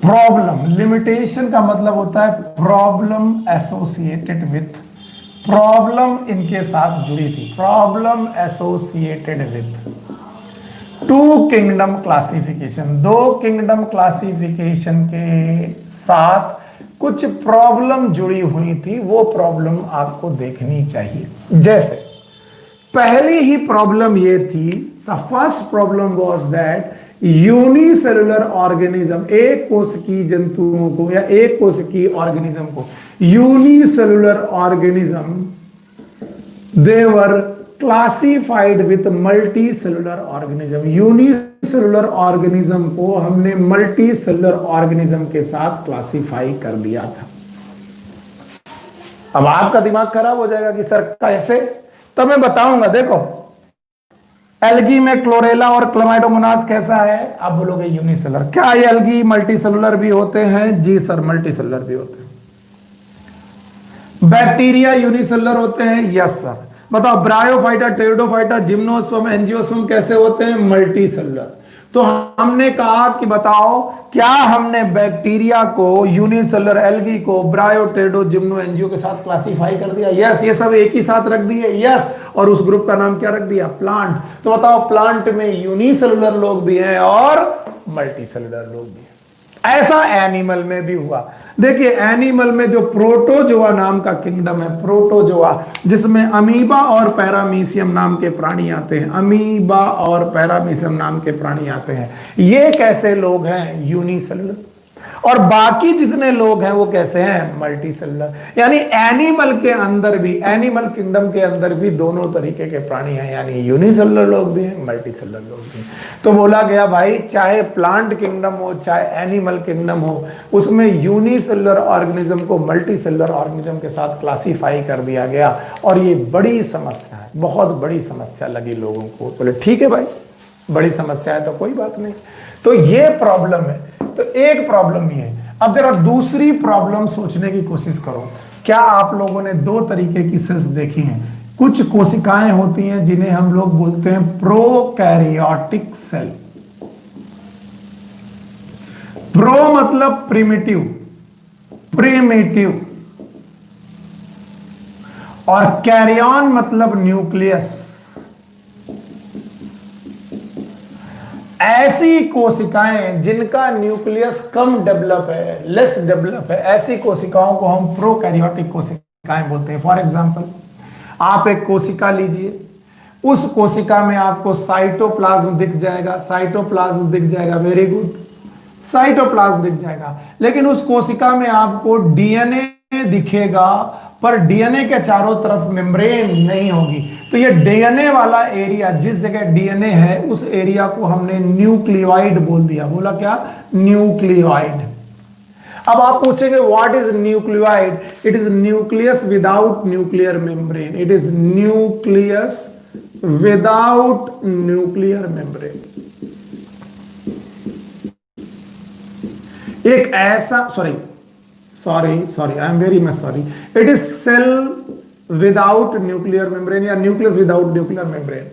प्रॉब्लम, लिमिटेशन का मतलब होता है प्रॉब्लम एसोसिएटेड विथ, प्रॉब्लम इनके साथ जुड़ी थी, problem associated with. Two kingdom classification, दो किंगडम क्लासिफिकेशन के साथ कुछ प्रॉब्लम जुड़ी हुई थी, वो प्रॉब्लम आपको देखनी चाहिए। जैसे पहली ही प्रॉब्लम ये थी, the first problem was that unicellular organism, एक कोशिकीय जंतुओं को या एक कोशिकीय ऑर्गेनिज्म को, unicellular organism, they were classified with multi cellular organism. Unicellular organism को हमने मल्टी सेलुलर ऑर्गेनिज्म के साथ क्लासिफाई कर दिया था। अब आपका दिमाग खराब हो जाएगा कि सर कैसे, तो मैं बताऊंगा। देखो एल्गी में क्लोरेला और क्लेमाइडोमोनास कैसा है, आप बोलोगे यूनिसेलुलर। क्या ये एल्गी मल्टी सेलुलर भी होते हैं? जी सर, मल्टी सेलुलर भी होते हैं। बैक्टीरिया यूनिसेलुलर होते हैं? Yes sir. बताओ ब्रायोफाइटा, टेरिडोफाइटा, जिम्नोस्पर्म, एंजियोस्पर्म कैसे होते हैं? Multi cellular. तो हमने कहा कि बताओ क्या हमने बैक्टीरिया को, यूनिसेलुलर एल्गी को ब्रायो, टेरिडो, जिम्नो, एंजियो के साथ क्लासिफाई कर दिया? यस। ये सब एक ही साथ रख दिए? यस। और उस ग्रुप का नाम क्या रख दिया? प्लांट। तो बताओ प्लांट में यूनिसेलुलर लोग भी हैं और मल्टी सेलुलर लोग भी हैं। ऐसा एनिमल में भी हुआ। देखिए एनिमल में जो प्रोटोजोआ नाम का किंगडम है, प्रोटोजोआ, जिसमें अमीबा और पैरामीशियम नाम के प्राणी आते हैं, अमीबा और पैरामीशियम नाम के प्राणी आते हैं, ये कैसे लोग हैं? यूनिसेलुलर। और बाकी जितने लोग हैं वो कैसे हैं? Multi cellular. यानी एनिमल के अंदर भी, एनिमल किंगडम के अंदर भी दोनों तरीके के प्राणी हैं, यानी यूनिसेलुलर लोग भी हैं, मल्टी सेलुलर लोग भी हैं। तो बोला गया भाई चाहे प्लांट किंगडम हो चाहे एनिमल किंगडम हो, उसमें यूनिसेलुलर ऑर्गेनिज्म को मल्टी सेलुलर ऑर्गेनिज्म के साथ क्लासिफाई कर दिया गया। और ये बड़ी समस्या है, बहुत बड़ी समस्या लगी लोगों को। बोले ठीक है भाई, बड़ी समस्या है तो कोई बात नहीं। तो ये प्रॉब्लम है। तो एक प्रॉब्लम ये है। अब जरा दूसरी प्रॉब्लम सोचने की कोशिश करो। क्या आप लोगों ने दो तरीके की सेल्स देखी हैं? कुछ कोशिकाएं होती हैं जिन्हें हम लोग बोलते हैं प्रोकैरियोटिक सेल। प्रो मतलब प्रिमिटिव, प्रिमिटिव, और कैरियन मतलब न्यूक्लियस। ऐसी कोशिकाएं जिनका न्यूक्लियस कम डेवलप है, लेस डेवलप है, ऐसी कोशिकाओं को हम प्रोकैरियोटिक कोशिकाएं बोलते हैं। फॉर एग्जांपल आप एक कोशिका लीजिए, उस कोशिका में आपको साइटोप्लाज्म दिख जाएगा, साइटोप्लाज्म दिख जाएगा, वेरी गुड। साइटोप्लाज्म दिख जाएगा, लेकिन उस कोशिका में आपको डीएनए दिखेगा, पर डीएनए के चारों तरफ मेम्ब्रेन नहीं होगी। तो ये डीएनए वाला एरिया, जिस जगह डीएनए है उस एरिया को हमने न्यूक्लियोइड बोल दिया। बोला क्या? न्यूक्लियोइड। अब आप पूछेंगे what is nucleoid? It is nucleus without nuclear membrane. It is nucleus without nuclear membrane. एक ऐसा sorry I am very much sorry, it is cell without nuclear membrane या न्यूक्लियस विदाउट न्यूक्लियर मेम्ब्रेन।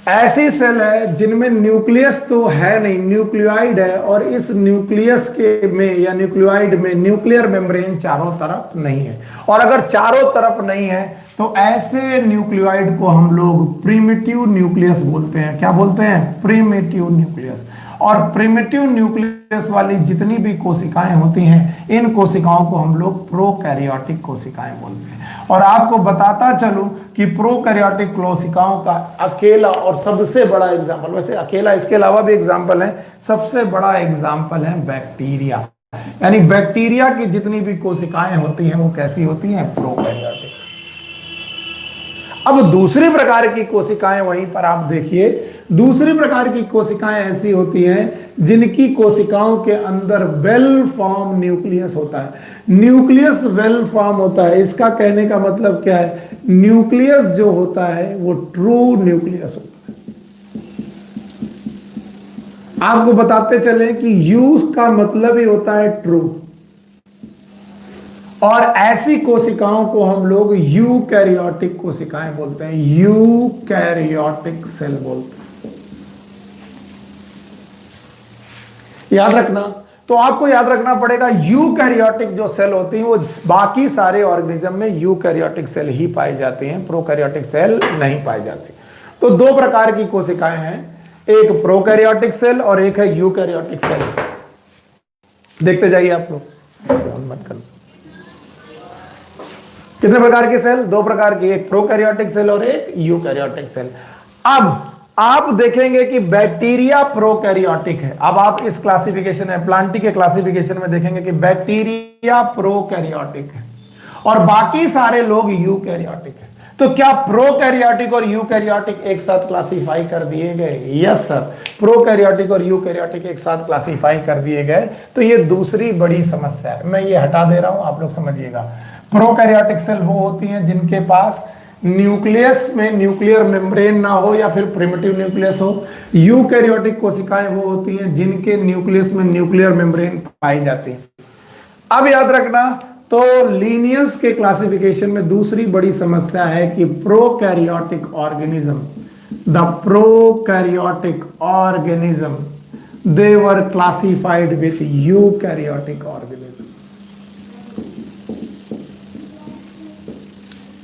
ऐसी सेल है जिनमें न्यूक्लियस तो है नहीं, न्यूक्लियोइड है, और इस न्यूक्लियस के में या न्यूक्लियोइड में न्यूक्लियर मेम्ब्रेन चारों तरफ नहीं है। और अगर चारों तरफ नहीं है तो ऐसे न्यूक्लियोइड को हम लोग प्रिमिटिव न्यूक्लियस बोलते हैं। क्या बोलते हैं? Primitive nucleus. और प्रिमिटिव न्यूक्लियस वाली जितनी भी कोशिकाएं होती हैं, इन कोशिकाओं को हम लोग प्रोकैरियोटिक कोशिकाएं बोलते हैं। और आपको बताता चलूं कि प्रोकैरियोटिक कोशिकाओं का अकेला और सबसे बड़ा एग्जाम्पल, वैसे अकेला इसके अलावा भी एग्जाम्पल है, सबसे बड़ा एग्जाम्पल है बैक्टीरिया। यानी बैक्टीरिया की जितनी भी कोशिकाएं होती हैं वो कैसी होती हैं? प्रोकैरियोटिक। अब दूसरी प्रकार की कोशिकाएं वहीं पर आप देखिए, दूसरी प्रकार की कोशिकाएं ऐसी होती हैं जिनकी कोशिकाओं के अंदर वेल फॉर्म न्यूक्लियस होता है। न्यूक्लियस वेल फॉर्म होता है, इसका कहने का मतलब क्या है? न्यूक्लियस जो होता है वो ट्रू न्यूक्लियस होता है। आपको बताते चले कि यू का मतलब ही होता है ट्रू, और ऐसी कोशिकाओं को हम लोग यूकैरियोटिक कोशिकाएं बोलते हैं, यूकैरियोटिक सेल बोलते हैं। याद रखना, तो आपको याद रखना पड़ेगा यूकैरियोटिक जो सेल होती हैं वो बाकी सारे ऑर्गेनिज्म में यूकैरियोटिक सेल ही पाई जाती हैं, प्रोकैरियोटिक सेल नहीं पाई जाती। तो दो प्रकार की कोशिकाएं हैं, एक प्रोकैरियोटिक सेल और एक है यूकैरियोटिक सेल। देखते जाइए आप लोग, मत कर। कितने प्रकार के सेल? दो प्रकार की, एक प्रोकैरियोटिक सेल और एक यूकैरियोटिक सेल। अब आप देखेंगे कि बैक्टीरिया प्रोकैरियोटिक है। अब आप इस क्लासिफिकेशन में, प्लांटी के क्लासिफिकेशन में देखेंगे कि बैक्टीरिया प्रोकैरियोटिक है और बाकी सारे लोग यूकैरियोटिक है। तो क्या प्रोकैरियोटिक और यूकैरियोटिक एक साथ क्लासिफाई कर दिए गए? यस सर, प्रोकैरियोटिक और यूकैरियोटिक एक साथ क्लासिफाई कर दिए गए। तो ये दूसरी बड़ी समस्या है, मैं ये हटा दे रहा हूं, आप लोग समझिएगा। प्रोकैरियोटिक सेल वो होती हैं जिनके पास न्यूक्लियस में न्यूक्लियर मेम्ब्रेन ना हो या फिर प्रिमिटिव न्यूक्लियस हो। यूकैरियोटिक कोशिकाएं वो होती हैं जिनके न्यूक्लियस में न्यूक्लियर मेम्ब्रेन पाई जाती है। अब याद रखना, तो लीनियस के क्लासिफिकेशन में दूसरी बड़ी समस्या है कि prokaryotic organism, the prokaryotic organism, they were classified with eukaryotic organism.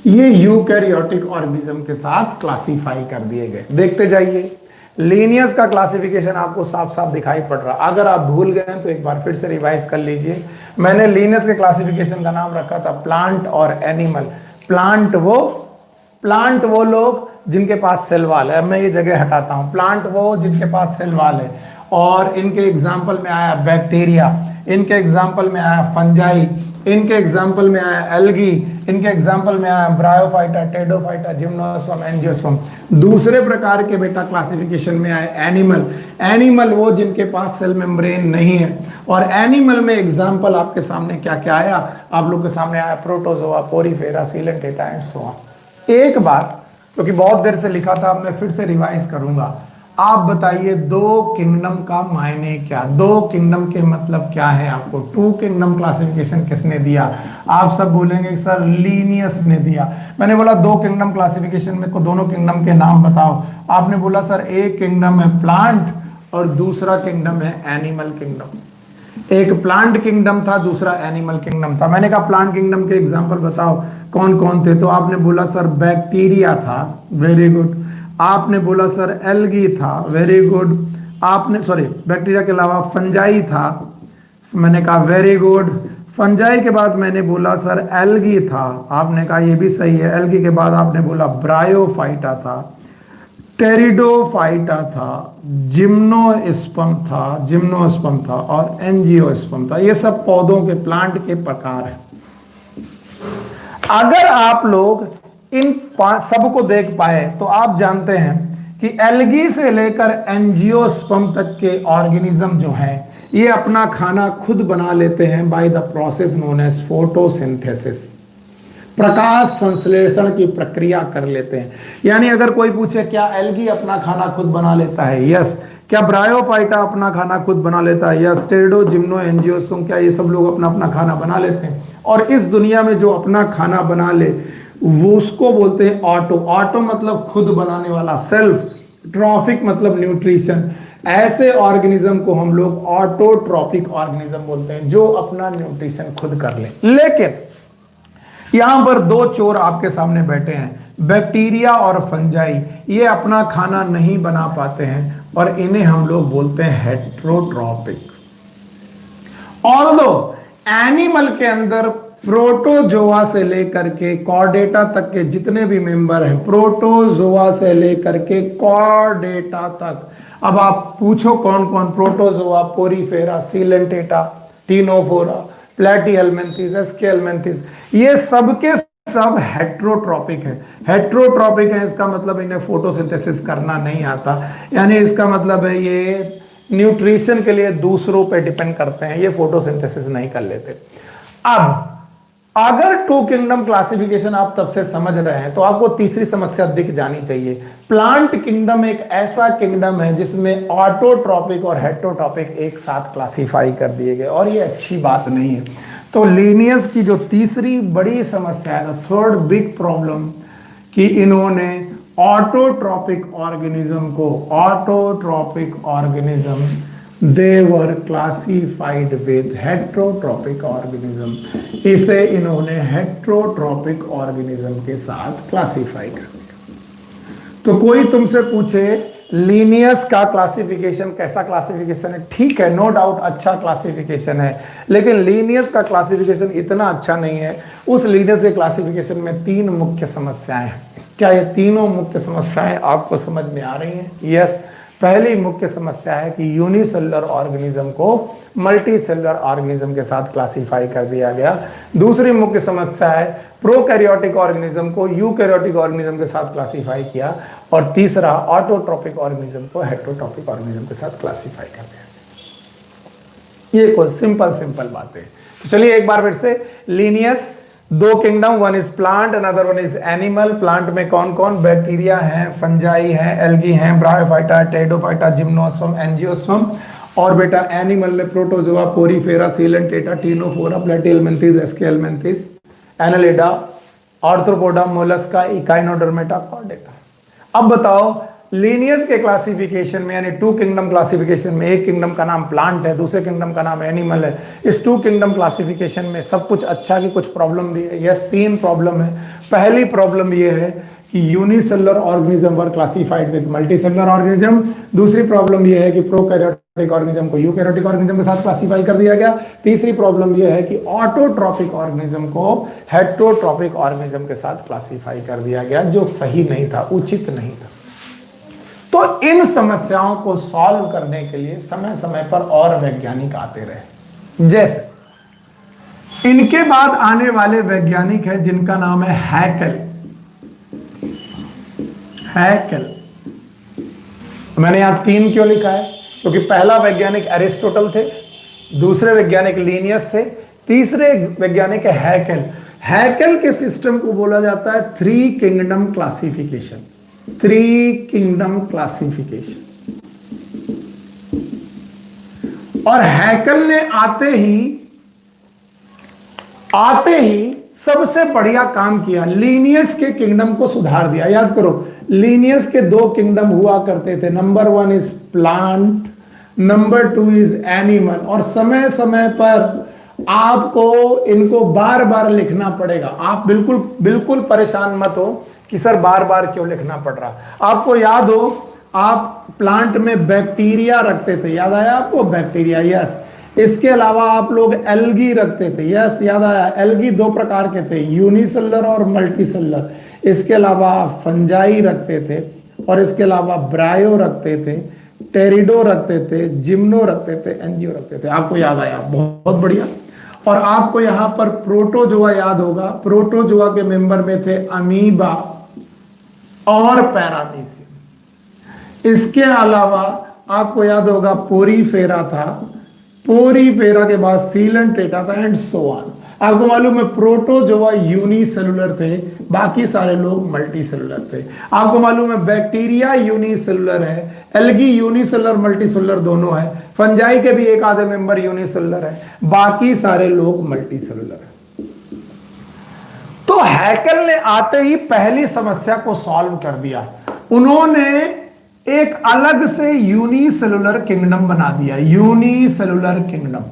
ये यूकैरियोटिक ऑर्गेनिज्म के साथ क्लासिफाई कर दिए गए। देखते जाइए, लीनियस का क्लासिफिकेशन आपको साफ साफ दिखाई पड़ रहा। अगर आप भूल गए तो एक बार फिर से रिवाइज कर लीजिए। मैंने लीनियस के क्लासिफिकेशन का नाम रखा था प्लांट और एनिमल। प्लांट वो लोग जिनके पास सेल वाल है। मैं ये जगह हटाता हूं, प्लांट वो जिनके पास सेल वाल है, और इनके एग्जाम्पल में आया बैक्टीरिया, इनके एग्जाम्पल में आया फंजाई, इनके एग्जाम्पल में आया एल्गी, इनके एग्जाम्पल में आया ब्रायोफाइटा, टेडोफाइटा, जिम्नोस्पर्म, एंजियोस्पर्म। दूसरे प्रकार के बेटा क्लासिफिकेशन में आए एनिमल। एनिमल वो जिनके पास सेल मेम्ब्रेन नहीं है, और एनिमल में एग्जाम्पल आपके सामने क्या क्या आया? आप लोग के सामने आया protozoa, porifera, coelenterata and so on. एक बात क्योंकि बहुत देर से लिखा था, अब मैं फिर से रिवाइज करूंगा। आप बताइए दो किंगडम का मायने क्या? दो किंगडम के मतलब क्या है? आपको टू किंगडम क्लासिफिकेशन किसने दिया? आप सब बोलेंगे सर लीनियस ने दिया। मैंने बोला दो किंगडम क्लासिफिकेशन में को दोनों किंगडम के नाम बताओ। आपने बोला सर एक किंगडम है प्लांट और दूसरा किंगडम है एनिमल किंगडम। एक प्लांट किंगडम था, दूसरा एनिमल किंगडम था। मैंने कहा प्लांट किंगडम के एग्जाम्पल बताओ कौन कौन थे? तो आपने बोला सर बैक्टीरिया था, वेरी गुड। आपने बोला सर एल्गी था, वेरी गुड। आपने सॉरी बैक्टीरिया के अलावा फंजाई था, मैंने कहा वेरी गुड। फंजाई के बाद मैंने बोला सर एल्गी था, आपने कहा ये भी सही है। एल्गी के बाद आपने बोला ब्रायोफाइटा था। टेरिडोफाइटा था, जिम्नोस्पर्म था और एंजियोस्पर्म था। ये सब पौधों के, प्लांट के प्रकार हैं। अगर आप लोग इन सबको देख पाए तो आप जानते हैं कि एल्गी से लेकर एंजियोस्पर्म तक के ऑर्गेनिज्म जो हैं ये अपना खाना खुद बना लेते हैं by the process known as photosynthesis. प्रकाश संश्लेषण की प्रक्रिया कर लेते हैं। यानी अगर कोई पूछे क्या एल्गी अपना खाना खुद बना लेता है, यस। क्या ब्रायोफाइटा अपना खाना खुद बना लेता है, यस। टेरिडो, जिम्नो, एंजियोस्पर्म, क्या ये सब लोग अपना अपना खाना बना लेते हैं? और इस दुनिया में जो अपना खाना बना ले वो उसको बोलते हैं ऑटो। ऑटो मतलब खुद बनाने वाला, सेल्फ। ट्रॉफिक मतलब न्यूट्रिशन। ऐसे ऑर्गेनिज्म को हम लोग ऑटोट्रॉपिक ऑर्गेनिज्म बोलते हैं, जो अपना न्यूट्रिशन खुद कर ले। लेकिन यहां पर दो चोर आपके सामने बैठे हैं, बैक्टीरिया और फंजाई। ये अपना खाना नहीं बना पाते हैं और इन्हें हम लोग बोलते हैं हेट्रोट्रॉपिक। ऑल्दो एनिमल के अंदर प्रोटोजोआ से लेकर के कॉर्डेटा तक के जितने भी मेंबर हैं, प्रोटोजोआ से लेकर के कॉर्डेटा तक। अब आप पूछो कौन कौन? Protozoa, porifera, coelenterata, ctenophora, platyhelminthes, एस्केहेल्मिन्थेस, ये सबके सब हेट्रोट्रॉपिक है। हेट्रोट्रॉपिक है इसका मतलब इन्हें फोटोसिंथेसिस करना नहीं आता। यानी इसका मतलब है ये न्यूट्रिशन के लिए दूसरों पे डिपेंड करते हैं, ये फोटोसिंथेसिस नहीं कर लेते। अब अगर टू किंगडम क्लासिफिकेशन आप तब से समझ रहे हैं तो आपको तीसरी समस्या दिख जानी चाहिए। प्लांट किंगडम एक ऐसा किंगडम है जिसमें ऑटोट्रॉपिक और हेट्रोट्रॉपिक एक साथ क्लासिफाई कर दिए गए, और ये अच्छी बात नहीं है। तो लिनियस की जो तीसरी बड़ी समस्या है, थर्ड बिग प्रॉब्लम, कि इन्होंने autotrophic organism they were classified with heterotropic organism। इसे इन्होंने हेट्रोट्रॉपिक ऑर्गेनिज्म के साथ क्लासिफाई कर दिया। तो कोई तुमसे पूछे लीनियस का क्लासिफिकेशन कैसा क्लासिफिकेशन है? ठीक है, नो डाउट अच्छा क्लासिफिकेशन है, लेकिन लीनियस का क्लासिफिकेशन इतना अच्छा नहीं है। उस लीनियस के क्लासिफिकेशन में तीन मुख्य समस्याएं हैं। क्या ये तीनों मुख्य समस्याएं आपको समझ में आ रही हैं? यस। पहली मुख्य समस्या है कि यूनिसेलुलर ऑर्गेनिज्म को मल्टीसेलुलर ऑर्गेनिज्म के साथ क्लासिफाई कर दिया गया। दूसरी मुख्य समस्या है प्रोकैरियोटिक ऑर्गेनिज्म को यूकैरियोटिक ऑर्गेनिज्म के साथ क्लासिफाई किया, और तीसरा ऑटोट्रॉपिक ऑर्गेनिज्म को हेट्रोट्रॉपिक ऑर्गेनिज्म के साथ क्लासिफाई कर दिया। ये कुछ सिंपल बातें। तो चलिए एक बार फिर से लीनियस दो kingdom, one is plant, another one is animal. Plant में कौन कौन? बैक्टीरिया हैं, फंजाई हैं, एल्गी हैं, ब्रायोफाइटा, टेरिडोफाइटा, जिम्नोस्पर्म, एंजियोस्पर्म। और बेटा एनिमल में protozoa, porifera, coelenterata, ctenophora, platyhelminthes, aschelminthes, annelida, arthropoda, mollusca, echinodermata, chordata. अब बताओ लीनियस के क्लासिफिकेशन में यानी टू किंगडम क्लासिफिकेशन में एक किंगडम का नाम प्लांट है, दूसरे किंगडम का नाम एनिमल है। इस टू किंगडम क्लासिफिकेशन में सब कुछ अच्छा की कुछ प्रॉब्लम भी है? यस, तीन प्रॉब्लम है। पहली प्रॉब्लम ये है कि unicellular organism were classified with multicellular organism. दूसरी प्रॉब्लम ये है कि प्रोकैरियोटिक ऑर्गेनिज्म को यूकैरियोटिक ऑर्गेनिज्म के साथ क्लासिफाई कर दिया गया। तीसरी प्रॉब्लम ये है कि ऑटोट्रॉपिक ऑर्गेनिज्म को हेट्रोट्रॉपिक ऑर्गेनिज्म के साथ क्लासिफाई कर दिया गया, जो सही नहीं था, उचित नहीं था। तो इन समस्याओं को सॉल्व करने के लिए समय समय पर और वैज्ञानिक आते रहे। जैसे इनके बाद आने वाले वैज्ञानिक हैं जिनका नाम है हैकेल। मैंने यहां तीन क्यों लिखा है? क्योंकि पहला वैज्ञानिक एरिस्टोटल थे, दूसरे वैज्ञानिक लीनियस थे, तीसरे वैज्ञानिक है हैकेल। हैकेल के सिस्टम को बोला जाता है three kingdom classification. Three kingdom classification. और हैकेल ने आते ही सबसे बढ़िया काम किया, लीनियस के किंगडम को सुधार दिया। याद करो लीनियस के दो किंगडम हुआ करते थे, number one is plant, number two is animal. और समय समय पर आपको इनको बार बार लिखना पड़ेगा। आप बिल्कुल परेशान मत हो कि सर बार बार क्यों लिखना पड़ रहा। आपको याद हो आप प्लांट में बैक्टीरिया रखते थे, याद आया आपको? Bacteria, yes. इसके अलावा आप लोग एल्गी रखते थे, यस, याद आया? एल्गी दो प्रकार के थे, यूनिसेलुलर और मल्टीसेलुलर। इसके अलावा फंजाई रखते थे, और इसके अलावा ब्रायो रखते थे, टेरिडो रखते थे, जिम्नो रखते थे, एंजियो रखते थे। आपको याद आया, बहुत बढ़िया। और आपको यहां पर प्रोटोजोआ याद होगा, प्रोटोजोआ के मेंबर में थे अमीबा और पैरामीशियम। इसके अलावा आपको याद होगा पोरीफेरा था, पोरीफेरा के बाद सीलेंट्रेटा था एंड सो ऑन। आपको मालूम है प्रोटोजोआ यूनिसेलुलर थे, बाकी सारे लोग मल्टीसेलुलर थे। आपको मालूम है बैक्टीरिया यूनिसेलुलर है, एल्गी यूनिसेलुलर मल्टीसेलुलर दोनों है, फंजाई के भी एक आधे मेंबर यूनिसेलुलर है, बाकी सारे लोग मल्टीसेलुलर है। तो हैकेल ने आते ही पहली समस्या को सॉल्व कर दिया। उन्होंने एक अलग से यूनिसेलुलर किंगडम बना दिया, यूनिसेलुलर किंगडम।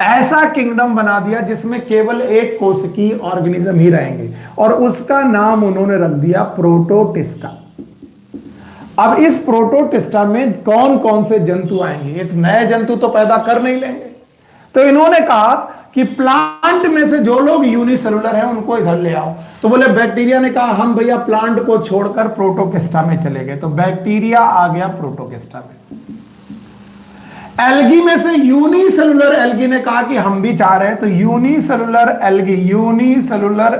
ऐसा किंगडम बना दिया जिसमें केवल एक कोशिकीय ऑर्गेनिज्म ही रहेंगे और उसका नाम उन्होंने रख दिया प्रोटोटिस्टा। अब इस प्रोटोटिस्टा में कौन कौन से जंतु आएंगे? एक नए जंतु तो पैदा कर नहीं लेंगे, तो इन्होंने कहा कि प्लांट में से जो लोग यूनिसेलुलर हैं उनको इधर ले आओ। तो बोले बैक्टीरिया ने कहा हम भैया प्लांट को छोड़कर प्रोटोकिस्टा में चले गए, तो बैक्टीरिया आ गया प्रोटोकिस्टा में। एल्गी में से यूनिसेलुलर एल्गी ने कहा कि हम भी चाह रहे हैं, तो यूनिसेलुलर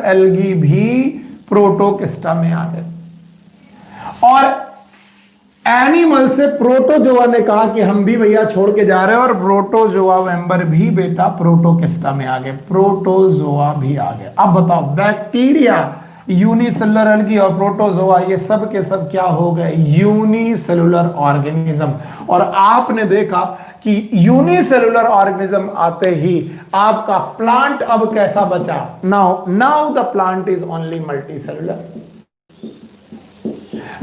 एल्गी भी प्रोटोकिस्टा में आ गए। और एनिमल से प्रोटोजोआ ने कहा कि हम भी भैया छोड़ के जा रहे हैं, और प्रोटोजोआ मेंबर भी बेटा प्रोटोकिस्टा में आ गए, प्रोटोजोआ भी आ गए। अब बताओ बैक्टीरिया, यूनिसेलुलर एल्गी और प्रोटोजोआ ये सब के सब क्या हो गए? Unicellular organism. और आपने देखा कि यूनिसेलुलर ऑर्गेनिज्म आते ही आपका प्लांट अब कैसा बचा? Now the plant is only multicellular,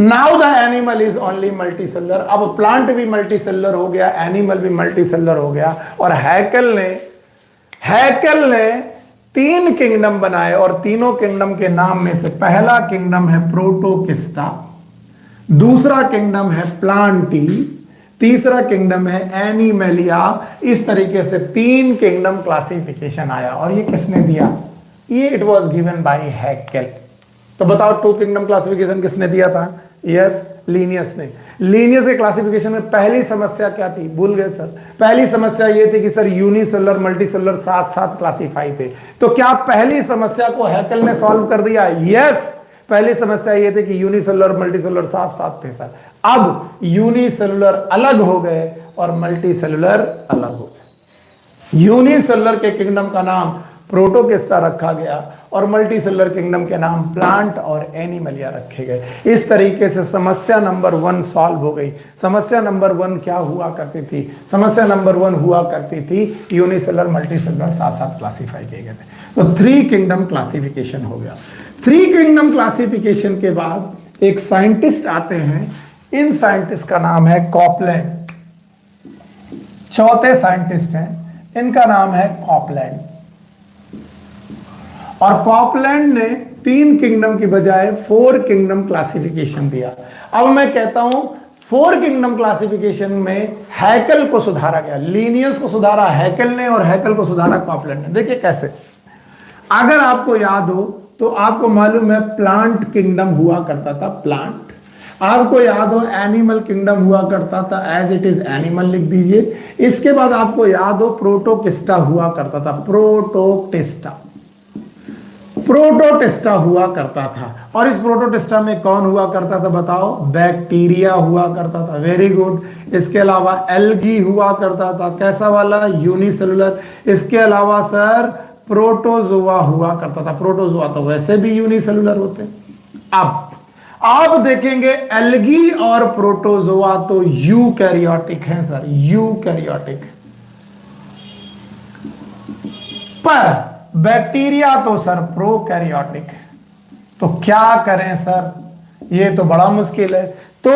now the animal is only multicellular. अब प्लांट भी मल्टीसेलुलर हो गया, एनिमल भी मल्टीसेलुलर हो गया। और हैकेल ने 3 किंगडम बनाए, और तीनों किंगडम के नाम में से पहला किंगडम है प्रोटोकिस्टा, दूसरा किंगडम है प्लांटी, तीसरा किंगडम है एनिमेलिया। इस तरीके से 3 किंगडम क्लासिफिकेशन आया। और ये किसने दिया? ये it was given by Hückel. तो बताओ 2 किंगडम क्लासिफिकेशन किसने दिया था? यस, लीनियस ने। लीनियस के क्लासिफिकेशन में पहली समस्या क्या थी? भूल गए सर। पहली समस्या ये थी कि सर यूनिसेलुलर मल्टीसेलुलर साथ साथ क्लासिफाई थे। तो क्या पहली समस्या को हैकेल ने सॉल्व कर दिया? यस, पहली समस्या ये थी कि यूनिसेलुलर मल्टीसेलुलर साथ साथ थे सर। अब यूनिसेलुलर अलग हो गए और मल्टीसेलुलर अलग हो गए। यूनिसेलुलर के किंगडम का नाम प्रोटोकिस्टा रखा गया और मल्टीसेलुलर किंगडम के नाम प्लांट और एनिमलिया रखे गए। इस तरीके से समस्या नंबर 1 सॉल्व हो गई। समस्या नंबर 1 क्या हुआ करती थी? समस्या नंबर 1 हुआ करती थी यूनिसेलुलर मल्टीसेलुलर साथ साथ क्लासिफाई किए गए थे। तो 3 किंगडम क्लासिफिकेशन हो गया। 3 किंगडम क्लासिफिकेशन के बाद एक साइंटिस्ट आते हैं, इन साइंटिस्ट का नाम है कॉपलैंड। चौथे साइंटिस्ट हैं, इनका नाम है कॉपलैंड। और कॉपलैंड ने 3 किंगडम की बजाय 4 किंगडम क्लासिफिकेशन दिया। अब मैं कहता हूं 4 किंगडम क्लासिफिकेशन में हैकेल को सुधारा गया, लीनियस को सुधारा हैकेल ने और हैकेल को सुधारा कॉपलैंड ने। देखिए कैसे, अगर आपको याद हो तो आपको मालूम है प्लांट किंगडम हुआ करता था, प्लांट। आपको याद हो एनिमल किंगडम हुआ करता था, एज इट इज एनिमल लिख दीजिए। इसके बाद आपको याद हो प्रोटोकिस्टा हुआ करता था, प्रोटोकिस्टा हुआ करता था। और इस प्रोटोटिस्टा में कौन हुआ करता था बताओ? बैक्टीरिया हुआ करता था। Very good. इसके अलावा एल्गी हुआ करता था, कैसा वाला? यूनिसेलुलर। इसके अलावा सर प्रोटोजोआ हुआ करता था। प्रोटोजोआ तो वैसे भी यूनिसेलुलर होते। अब आप देखेंगे एल्गी और प्रोटोजोआ तो यूकैरियोटिक हैं सर, यूकैरियोटिक। पर बैक्टीरिया तो सर प्रोकैरियोटिक। तो क्या करें सर, ये तो बड़ा मुश्किल है। तो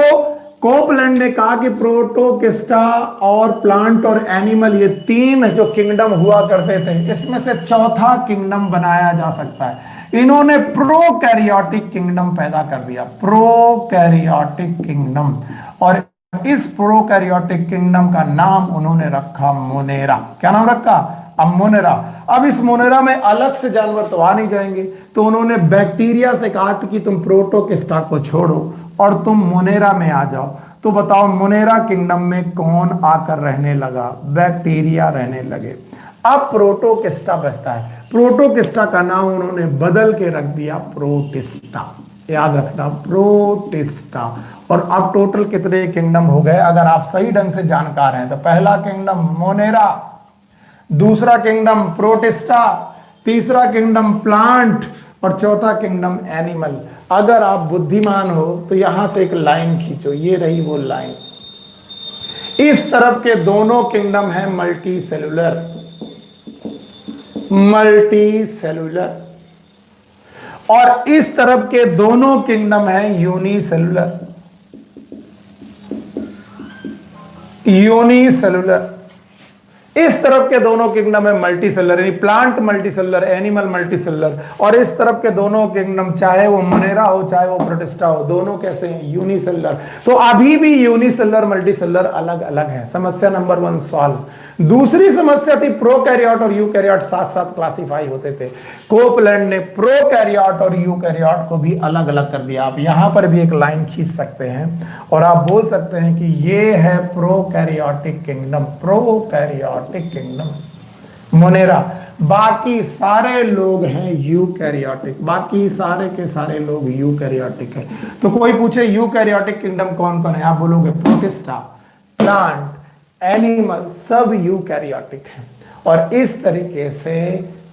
कॉपलैंड ने कहा कि प्रोटोकिस्टा और प्लांट और एनिमल, ये 3 जो किंगडम हुआ करते थे, इसमें से चौथा किंगडम बनाया जा सकता है। इन्होंने प्रोकैरियोटिक किंगडम पैदा कर दिया, प्रोकैरियोटिक किंगडम। और इस प्रोकैरियोटिक किंगडम का नाम उन्होंने रखा मोनेरा। क्या नाम रखा? अब मोनेरा। अब इस मोनेरा में अलग से जानवर तो आ नहीं जाएंगे, तो उन्होंने बैक्टीरिया से कहा कि तुम प्रोटोकिस्टा को छोड़ो और तुम मोनेरा में आ जाओ, तो बताओ मोनेरा किंगडम में कौन आकर रहने लगा? बैक्टीरिया रहने लगे। अब प्रोटोकिस्टा बचता है। प्रोटोकिस्टा का नाम उन्होंने बदल के रख दिया प्रोटिस्टा। याद रखना, प्रोटिस्टा। और अब टोटल कितने किंगडम हो गए अगर आप सही ढंग से जानकार हैं तो? पहला किंगडम मोनेरा, दूसरा किंगडम प्रोटिस्टा, तीसरा किंगडम प्लांट और चौथा किंगडम एनिमल। अगर आप बुद्धिमान हो तो यहां से एक लाइन खींचो, ये रही वो लाइन। इस तरफ के दोनों किंगडम है मल्टी सेलुलर, मल्टी सेलुलर, और इस तरफ के दोनों किंगडम है यूनिसेलुलर, यूनिसेलुलर। इस तरफ के दोनों किंगडम है मल्टी सेलुलर, यानी plant multi cellular, animal multi cellular. और इस तरफ के दोनों किंगडम, चाहे वो मोनेरा हो चाहे वो प्रोटिस्टा हो, दोनों कैसे हैं? यूनिसेलुलर। तो अभी भी यूनिसेलुलर मल्टी सेलुलर अलग अलग है। समस्या नंबर 1 सॉल्व। दूसरी समस्या थी प्रोकैरियोट और यूकैरियोट साथ साथ क्लासिफाई होते थे। कोपलैंड ने प्रोकैरियोट और यूकैरियोट को भी अलग अलग कर दिया। आप यहां पर भी एक लाइन खींच सकते हैं और आप बोल सकते हैं कि ये है prokaryotic kingdom, prokaryotic kingdom Monera. बाकी सारे लोग हैं यूकैरियोटिक, बाकी सारे के सारे लोग यूकैरियोटिक है। तो कोई पूछे यूकैरियोटिक किंगडम कौन कौन है, आप बोलोगे प्रोटिस्टा, प्लांट, एनिमल, सब यूकैरियोटिक है। और इस तरीके से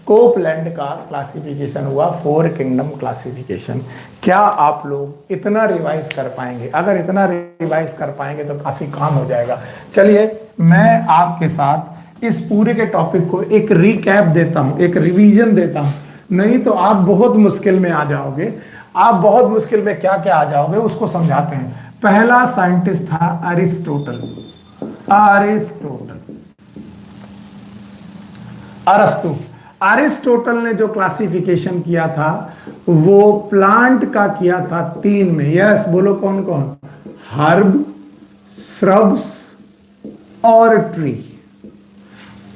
कोपलैंड का क्लासिफिकेशन हुआ 4 किंगडम क्लासिफिकेशन। क्या आप लोग इतना रिवाइज कर पाएंगे? अगर इतना रिवाइज कर पाएंगे तो काफी काम हो जाएगा। चलिए मैं आपके साथ इस पूरे के टॉपिक को एक रिकैप देता हूं, एक रिवीजन देता हूं, नहीं तो आप बहुत मुश्किल में आ जाओगे। आप बहुत मुश्किल में क्या क्या आ जाओगे उसको समझाते हैं। पहला साइंटिस्ट था अरिस्टोटल, अरिस्टोटल, अरस्तु। अरिस्टोटल ने जो क्लासिफिकेशन किया था वो प्लांट का किया था 3 में। यस बोलो कौन कौन? हर्ब, श्रब्स और ट्री।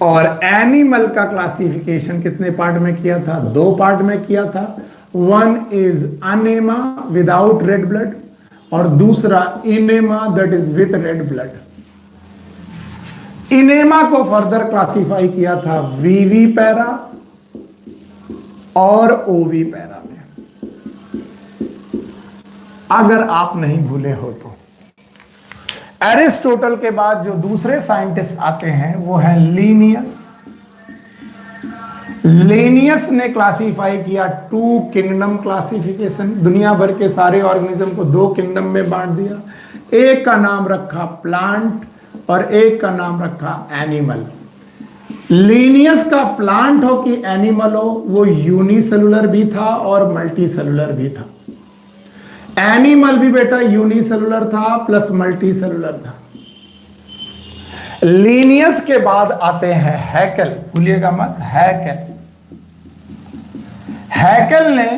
और एनिमल का क्लासिफिकेशन कितने पार्ट में किया था? 2 पार्ट में किया था। 1 is Anema without red blood और दूसरा enema that is with red blood. Enema को फर्दर क्लासिफाई किया था वीवी पैरा और ओवी पैरा में, अगर आप नहीं भूले हो तो। एरिस्टोटल के बाद जो दूसरे साइंटिस्ट आते हैं वो है लीनियस। लीनियस ने क्लासिफाई किया 2 किंगडम क्लासिफिकेशन। दुनिया भर के सारे ऑर्गेनिज्म को 2 किंगडम में बांट दिया। एक का नाम रखा प्लांट और एक का नाम रखा एनिमल। लीनियस का प्लांट हो कि एनिमल हो, वो यूनिसेलुलर भी था और मल्टी सेलुलर भी था। एनिमल भी बेटा यूनिसेलुलर था प्लस मल्टी सेलुलर था। लीनियस के बाद आते हैं हैकेल, भूलिएगा मत, हैकेल। हैकेल ने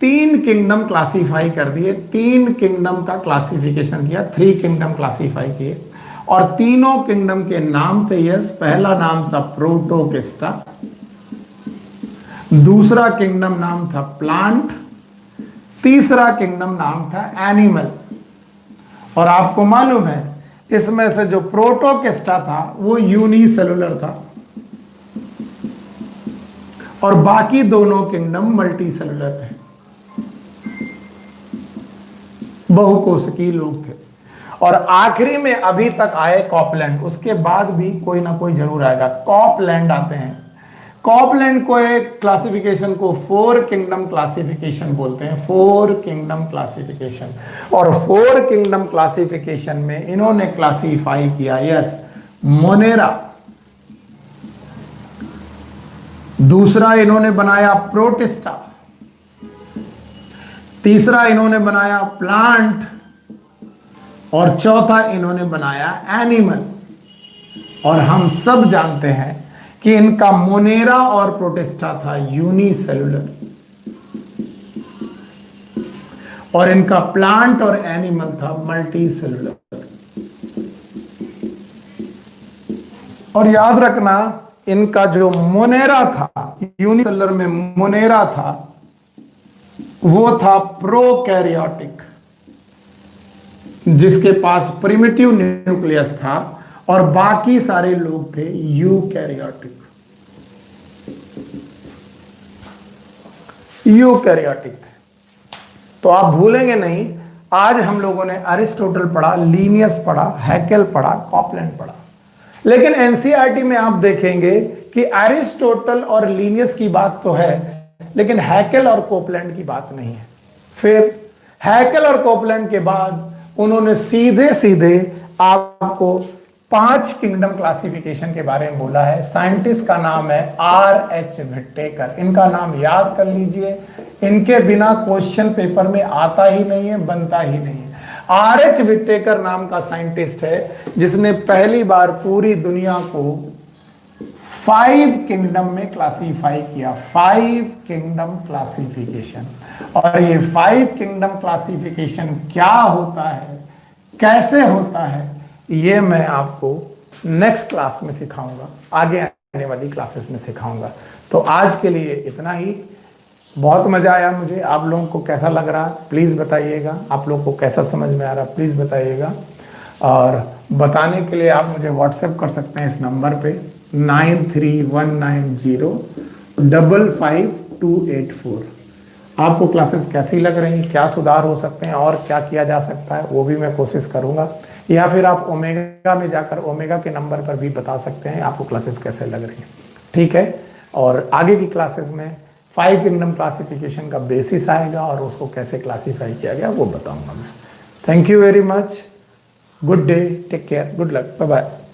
3 किंगडम क्लासिफाई कर दिए, 3 किंगडम का क्लासिफिकेशन किया, 3 किंगडम क्लासिफाई किए और तीनों किंगडम के नाम थे। यस, पहला नाम था प्रोटोकिस्टा, दूसरा किंगडम नाम था प्लांट, तीसरा किंगडम नाम था एनिमल। और आपको मालूम है इसमें से जो प्रोटोकिस्टा था वो यूनिसेलुलर था और बाकी दोनों किंगडम मल्टी सेलुलर थे, बहुकोशिकीय लोग थे। और आखिरी में अभी तक आए कॉपलैंड, उसके बाद भी कोई ना कोई जरूर आएगा। कॉपलैंड आते हैं। कॉपलैंड को एक क्लासिफिकेशन को 4 किंगडम क्लासिफिकेशन बोलते हैं, 4 किंगडम क्लासिफिकेशन। और 4 किंगडम क्लासिफिकेशन में इन्होंने क्लासिफाई किया, यस, मोनेरा, दूसरा इन्होंने बनाया प्रोटिस्टा, तीसरा इन्होंने बनाया प्लांट और चौथा इन्होंने बनाया एनिमल। और हम सब जानते हैं कि इनका मोनेरा और प्रोटिस्टा था यूनिसेलुलर और इनका प्लांट और एनिमल था मल्टी सेलुलर। और याद रखना इनका जो मोनेरा था, यूनिसेलुलर में मोनेरा था, वो था प्रोकैरियोटिक। जिसके पास प्रिमिटिव न्यूक्लियस था और बाकी सारे लोग थे यूकैरियोटिक। यूकैरियोटिक थे। तो आप भूलेंगे नहीं, आज हम लोगों ने अरिस्टोटल पढ़ा, लीनियस पढ़ा, हैकेल पढ़ा, कॉपलैंड पढ़ा, लेकिन एनसीईआरटी में आप देखेंगे कि अरिस्टोटल और लीनियस की बात तो है, लेकिन हैकेल और कोपलैंड की बात नहीं है। फिर हैकेल और कोपलैंड के बाद उन्होंने सीधे सीधे आपको 5 किंगडम क्लासिफिकेशन के बारे में बोला है। साइंटिस्ट का नाम है R.H. विटेकर। इनका नाम याद कर लीजिए, इनके बिना क्वेश्चन पेपर में आता ही नहीं है, बनता ही नहीं है। R.H. विटेकर नाम का साइंटिस्ट है जिसने पहली बार पूरी दुनिया को 5 किंगडम में क्लासीफाई किया। 5 किंगडम क्लासिफिकेशन। और ये 5 किंगडम क्लासिफिकेशन क्या होता है, कैसे होता है, ये मैं आपको नेक्स्ट क्लास में सिखाऊंगा, आगे आने वाली क्लासेस में सिखाऊंगा। तो आज के लिए इतना ही। बहुत मजा आया मुझे। आप लोगों को कैसा लग रहा प्लीज बताइएगा, आप लोगों को कैसा समझ में आ रहा प्लीज बताइएगा। और बताने के लिए आप मुझे व्हाट्सएप कर सकते हैं इस नंबर पे 9319055284। आपको क्लासेस कैसी लग रही, क्या सुधार हो सकते हैं और क्या किया जा सकता है, वो भी मैं कोशिश करूंगा। या फिर आप ओमेगा में जाकर ओमेगा के नंबर पर भी बता सकते हैं आपको क्लासेस कैसे लग रही हैं। ठीक है। और आगे की क्लासेस में 5 किंगडम क्लासिफिकेशन का बेसिस आएगा और उसको कैसे क्लासीफाई किया गया वो बताऊंगा मैं। Thank you very much. Good day, take care, good luck, bye bye.